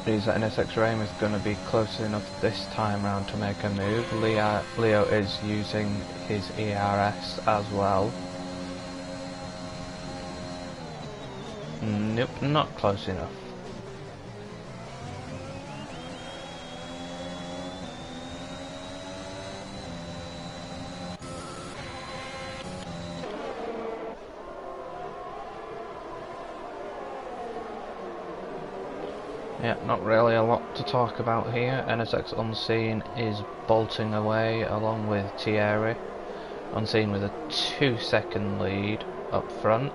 Is that NSX Raym is going to be close enough this time round to make a move. Leo is using his ERS as well. Nope, not close enough. Yeah, not really a lot to talk about here. NSX Unseen is bolting away along with Thierry. Unseen with a 2-second lead up front.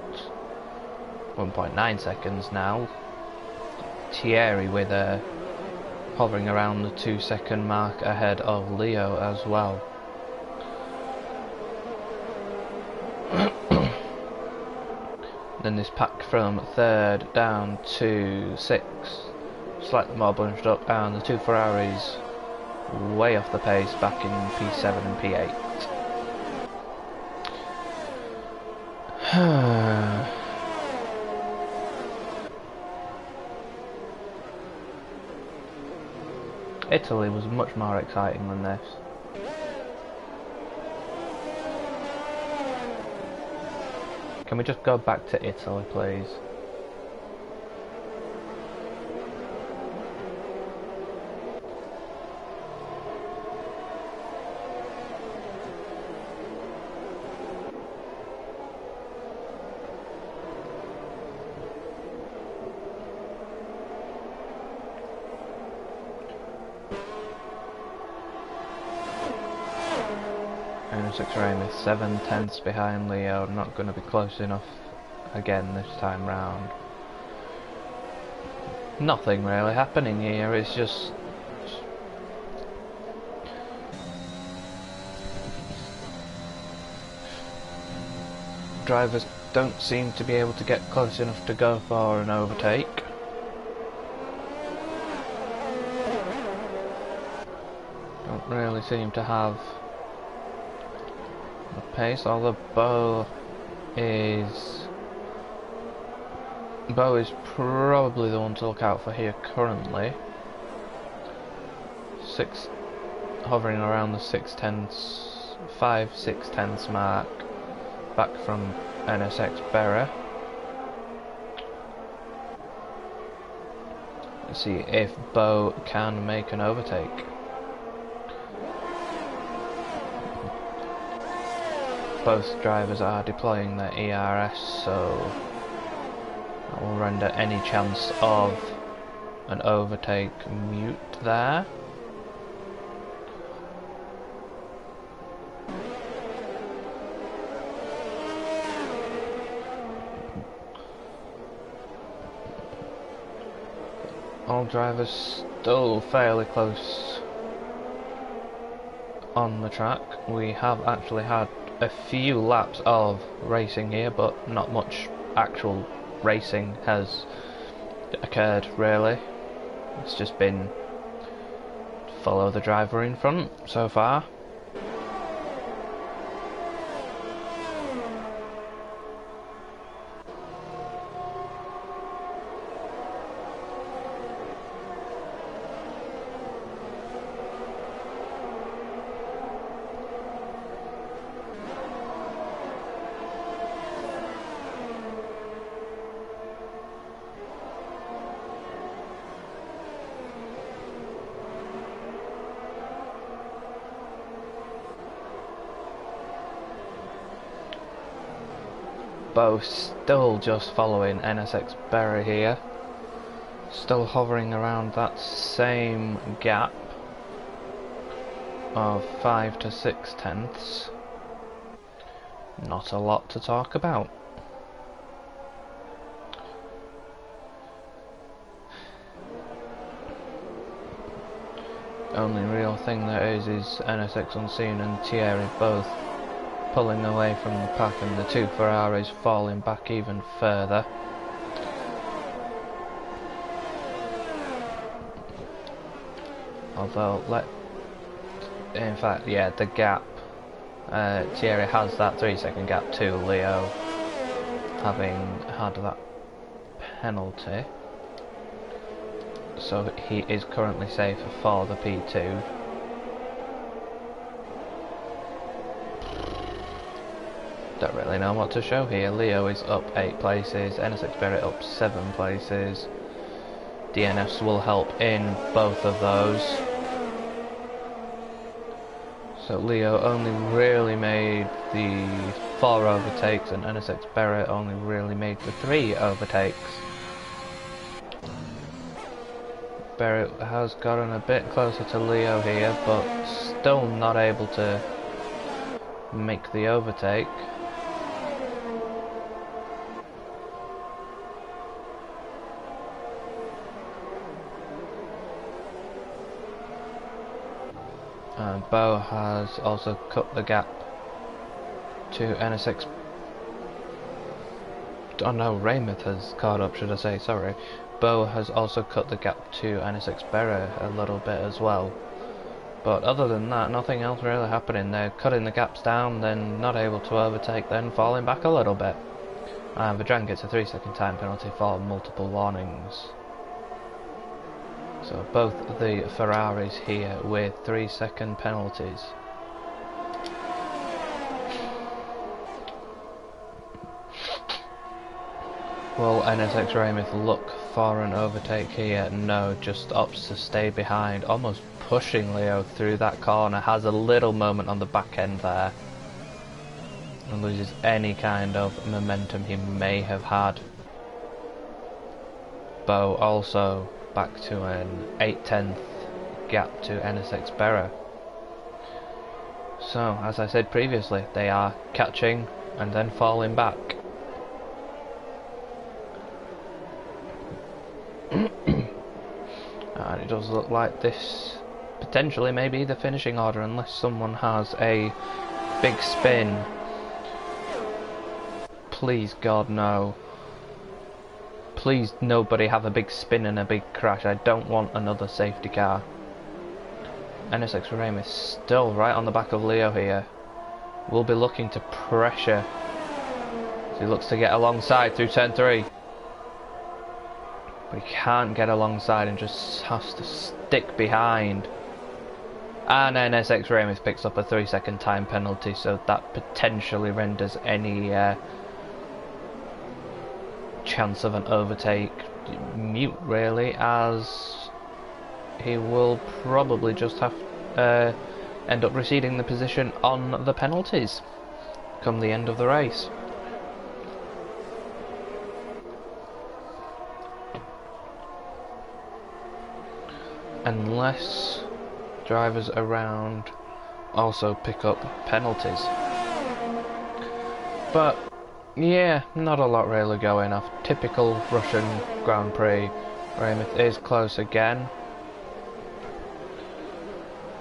1.9 seconds now. Thierry with a hovering around the 2-second mark ahead of Leo as well. Then this pack from third down to 6, slightly more bunched up, and the two Ferraris way off the pace back in P7 and P8. Italy was much more exciting than this. Can we just go back to Italy, please? And 6 Rain is 7/10 behind Leo, not going to be close enough again this time round. Nothing really happening here, it's just drivers don't seem to be able to get close enough to go for an overtake. Don't really seem to have the pace, although Bo is probably the one to look out for here currently. Hovering around the 5/6 mark, back from NSX Berra. Let's see if Bo can make an overtake. Both drivers are deploying their ERS, so that will render any chance of an overtake mute there. All drivers still fairly close on the track. We have actually had a few laps of racing here, but not much actual racing has occurred really. It's just been follow the driver in front so far. Both still just following NSX Berra here, still hovering around that same gap of 5 to 6/10. Not a lot to talk about. Only real thing there is NSX Unseen and Thierry both pulling away from the pack, and the two Ferraris falling back even further. Although, in fact, yeah, the gap, Thierry has that 3-second gap to Leo, having had that penalty. So he is currently safe for the P2. Don't really know what to show here. Leo is up 8 places, NSX Berra up 7 places. DNFs will help in both of those. So Leo only really made the 4 overtakes, and NSX Berra only really made the 3 overtakes. Barrett has gotten a bit closer to Leo here, but still not able to make the overtake. And Bo has also cut the gap to NSX. Oh no, Raymond has caught up, should I say, sorry. Bo has also cut the gap to NSX Berra a little bit as well. But other than that, nothing else really happening. They're cutting the gaps down, then not able to overtake, then falling back a little bit. And Vajran gets a 3-second time penalty for multiple warnings. So both the Ferraris here with 3-second penalties. Will NSX Raymond look for an overtake here? No, just opts to stay behind, almost pushing Leo through that corner. Has a little moment on the back end there and loses any kind of momentum he may have had. Bo also back to an 8/10 gap to NSX Berra. So, as I said previously, they are catching and then falling back. And it does look like this potentially may be the finishing order, unless someone has a big spin. Please God no. Please nobody have a big spin and a big crash. I don't want another safety car. NSX Raym is still right on the back of Leo here. Will be looking to pressure. So he looks to get alongside through turn 3. But he can't get alongside and just has to stick behind. And NSX Raymond picks up a 3-second time penalty, so that potentially renders any chance of an overtake mute, really, as he will probably just have end up receding the position on the penalties come the end of the race. Unless drivers around also pick up penalties. But yeah, not a lot really going off. Typical Russian Grand Prix. Raymond is close again,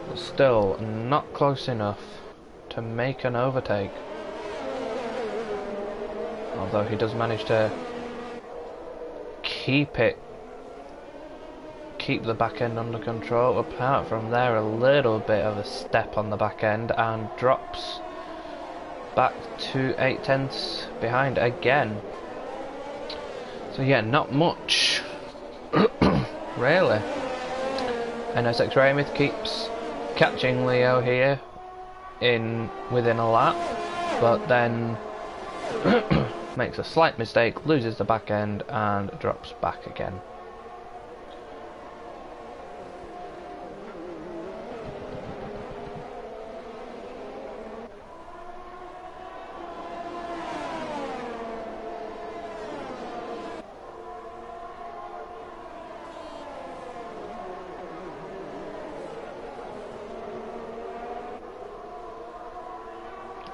but still not close enough to make an overtake. Although he does manage to keep the back end under control. Apart from there, a little bit of a step on the back end and drops back to 8/10 behind again. So yeah, not much really. NSX Raymond keeps catching Leo here within a lap, but then makes a slight mistake, loses the back end and drops back again.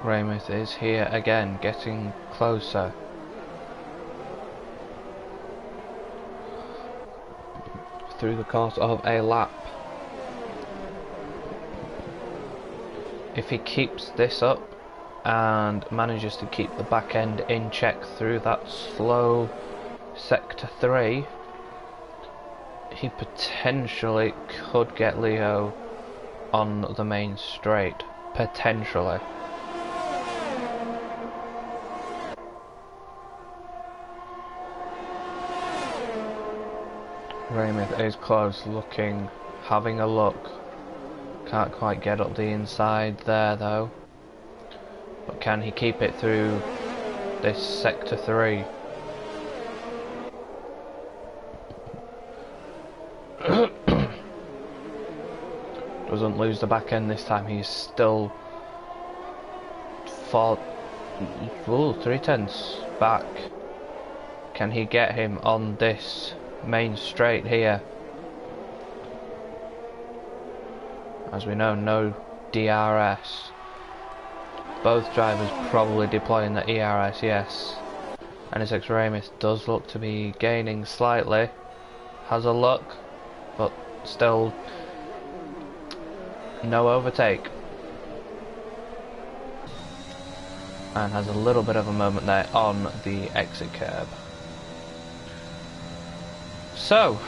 Raymond is here again, getting closer. Through the course of a lap. If he keeps this up and manages to keep the back end in check through that slow sector 3, he potentially could get Leo on the main straight. Potentially. Raymond is close, looking, having a look. Can't quite get up the inside there though. But can he keep it through this sector 3? Doesn't lose the back end this time. He's still 3/10 back. Can he get him on this main straight here? As we know, no DRS. Both drivers probably deploying the ERS, yes. NSX Raymith does look to be gaining slightly. Has a look, but still no overtake. And has a little bit of a moment there on the exit curb. So,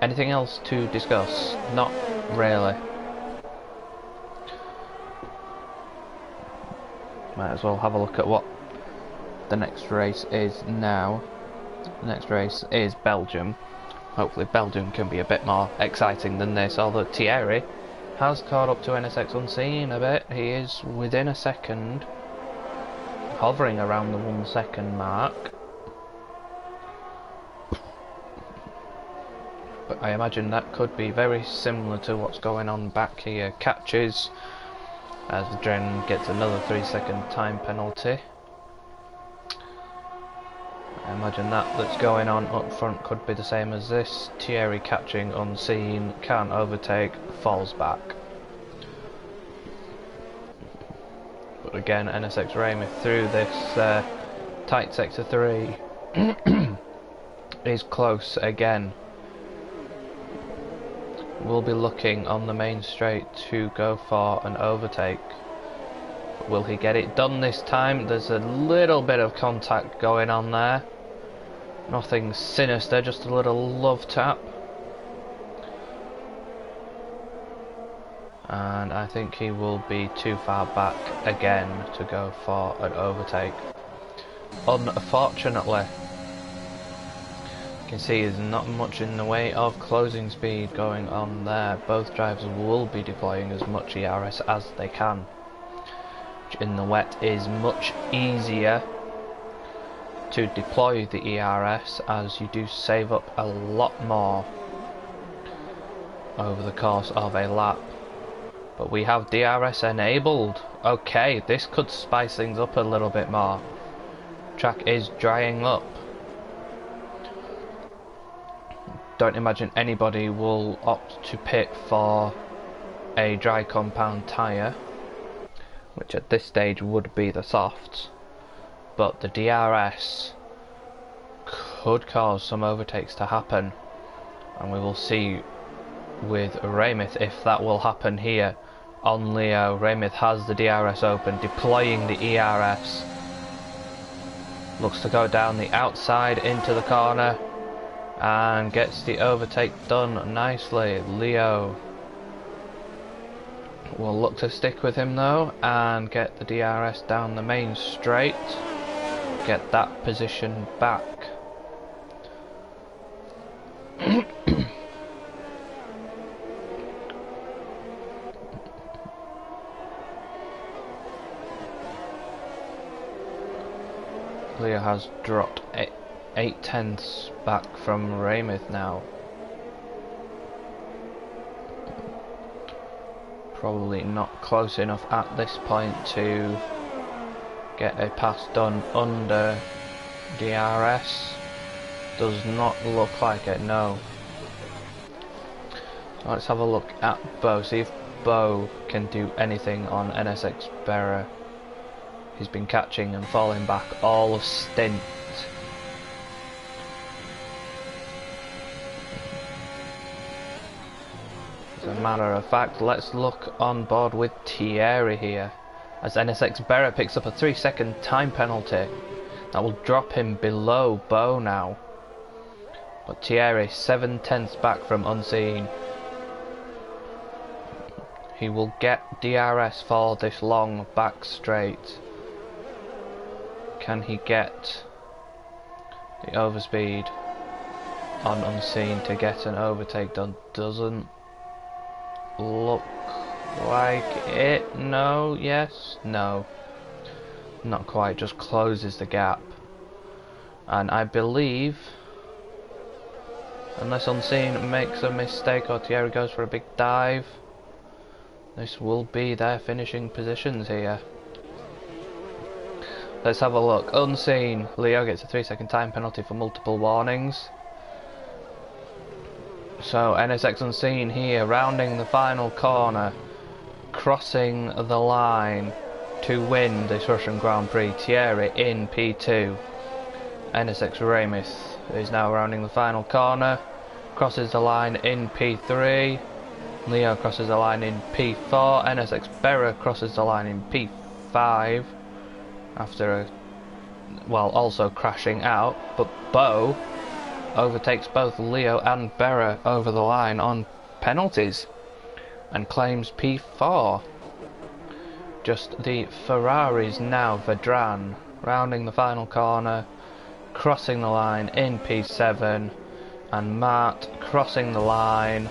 anything else to discuss? Not really. Might as well have a look at what the next race is now. The next race is Belgium. Hopefully Belgium can be a bit more exciting than this, although Thierry has caught up to NSX Unseen a bit. He is within a second, hovering around the 1 second mark. But I imagine that could be very similar to what's going on back here. Catches as Dren gets another 3-second time penalty. I imagine that's going on up front could be the same as this. Thierry catching Unseen, can't overtake, falls back. But again, NSX Raymith through this tight sector 3 is close again. We'll be looking on the main straight to go for an overtake. But will he get it done this time? There's a little bit of contact going on there. Nothing sinister, just a little love tap. And I think he will be too far back again to go for an overtake. Unfortunately, you can see there's not much in the way of closing speed going on there. Both drivers will be deploying as much ERS as they can, which in the wet is much easier to deploy the ERS, as you do save up a lot more over the course of a lap. But we have DRS enabled. Okay, this could spice things up a little bit more. Track is drying up. Don't imagine anybody will opt to pit for a dry compound tyre, which at this stage would be the softs. But the DRS could cause some overtakes to happen, and we will see with Raymith if that will happen here. On Leo, Raymith has the DRS open, deploying the ERS. Looks to go down the outside into the corner and gets the overtake done nicely. Leo will look to stick with him though and get the DRS down the main straight. Get that position back. Leo has dropped 8/10 back from Raymith now. Probably not close enough at this point to get a pass done under DRS. Does not look like it, no. So let's have a look at Bo, see if Bo can do anything on NSX Berra. He's been catching and falling back all of stint. As a matter of fact, let's look on board with Thierry here, as NSX Berra picks up a 3-second time penalty. That will drop him below Bo now. But Thierry 7/10 back from Unseen. He will get DRS for this long back straight. Can he get the overspeed on Unseen to get an overtake done? Doesn't look like it. No, yes, no. Not quite, just closes the gap. And I believe, unless Unseen makes a mistake or Thierry goes for a big dive, this will be their finishing positions here. Let's have a look. Unseen. Leo gets a 3-second time penalty for multiple warnings. So NSX Unseen here, rounding the final corner, crossing the line to win this Russian Grand Prix. Thierry in P2. NSX Ramis is now rounding the final corner, crosses the line in P3. Leo crosses the line in P4. NSX Berra crosses the line in P5 after also crashing out, but Bo overtakes both Leo and Berra over the line on penalties and claims P4. Just the Ferraris now. Vedran rounding the final corner, crossing the line in P7, and Mart crossing the line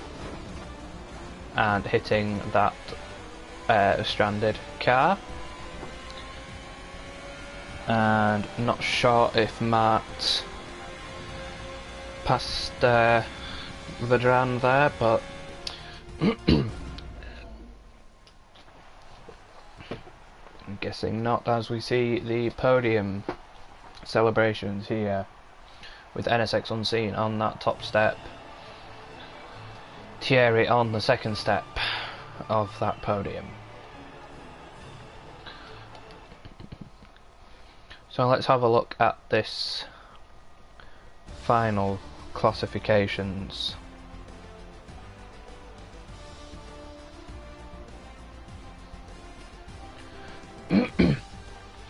and hitting that stranded car. And not sure if Mart passed Vedran there, but I'm guessing not, as we see the podium celebrations here with NSX Unseen on that top step, Thierry on the second step of that podium. So let's have a look at this final classifications.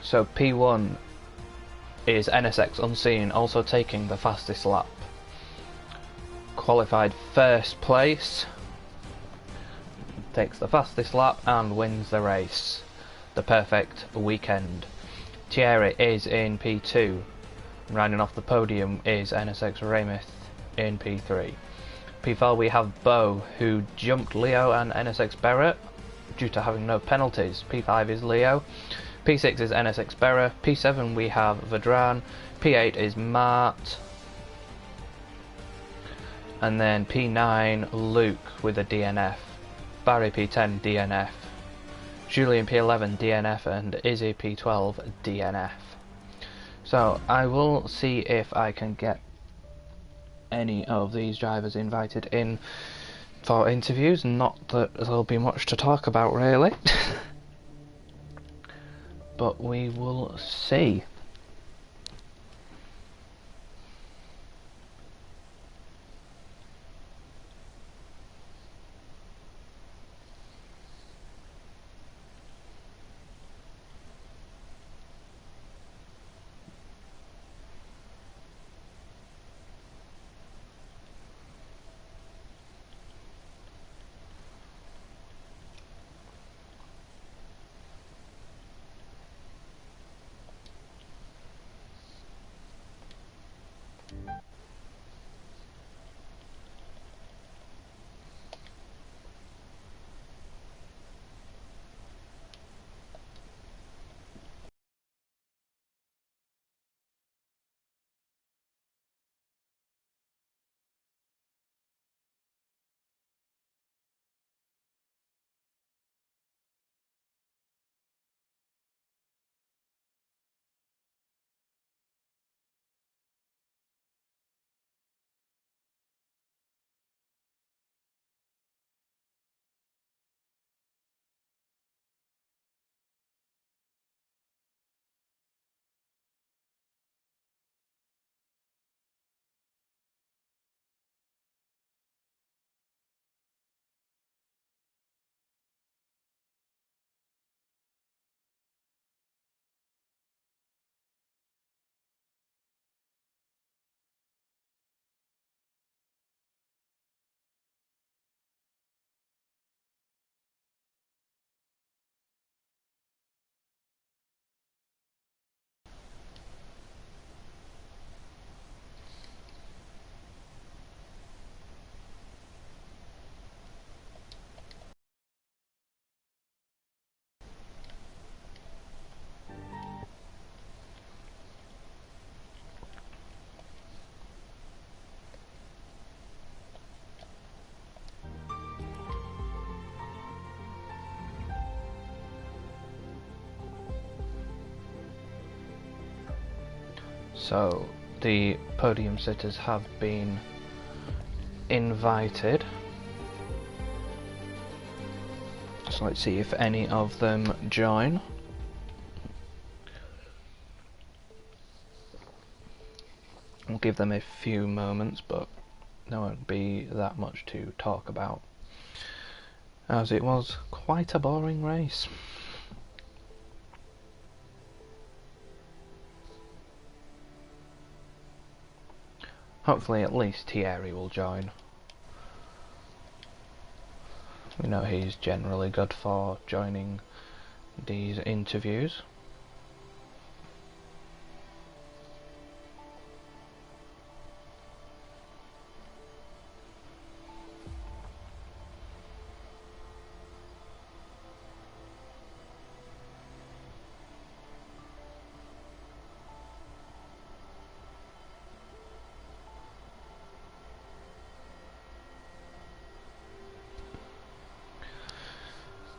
So P1 is NSX Unseen, also taking the fastest lap. Qualified first place, takes the fastest lap and wins the race. The perfect weekend. Thierry is in P2. Rounding off the podium is NSX Ramis in P3. P4 we have Bo, who jumped Leo and NSX Berra due to having no penalties. P5 is Leo. P6 is NSX Berra. P7 we have Vedran. P8 is Mart. And then P9 Luke with a DNF. Barry P10 DNF. Julian P11 DNF and Izzy P12 DNF. So I will see if I can get any of these drivers invited in for interviews. Not that there'll be much to talk about really. But we will see. So the podium sitters have been invited. So let's see if any of them join. We'll give them a few moments, but there won't be that much to talk about, as it was quite a boring race. Hopefully at least Thierry will join. We know he's generally good for joining these interviews.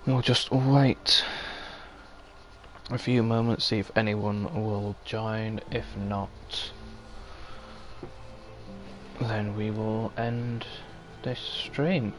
We'll just wait a few moments, see if anyone will join. If not, then we will end this stream.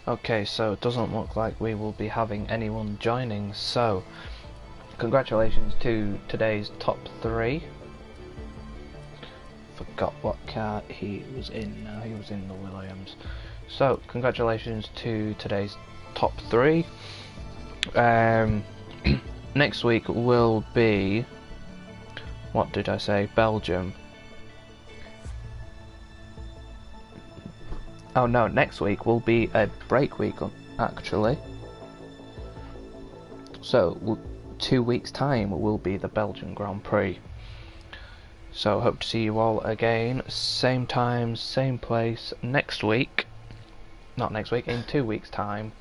Okay, so it doesn't look like we will be having anyone joining, so congratulations to today's top 3. Forgot what car he was in now, he was in the Williams. So congratulations to today's top 3. Next week will be, what did I say, Belgium. Oh no, next week will be a break week actually. So 2 weeks time will be the Belgian Grand Prix. So hope to see you all again, same time, same place next week. Not next week, in 2 weeks time,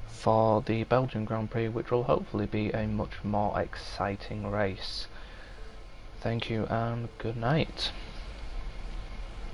for the Belgian Grand Prix, which will hopefully be a much more exciting race. Thank you and good night.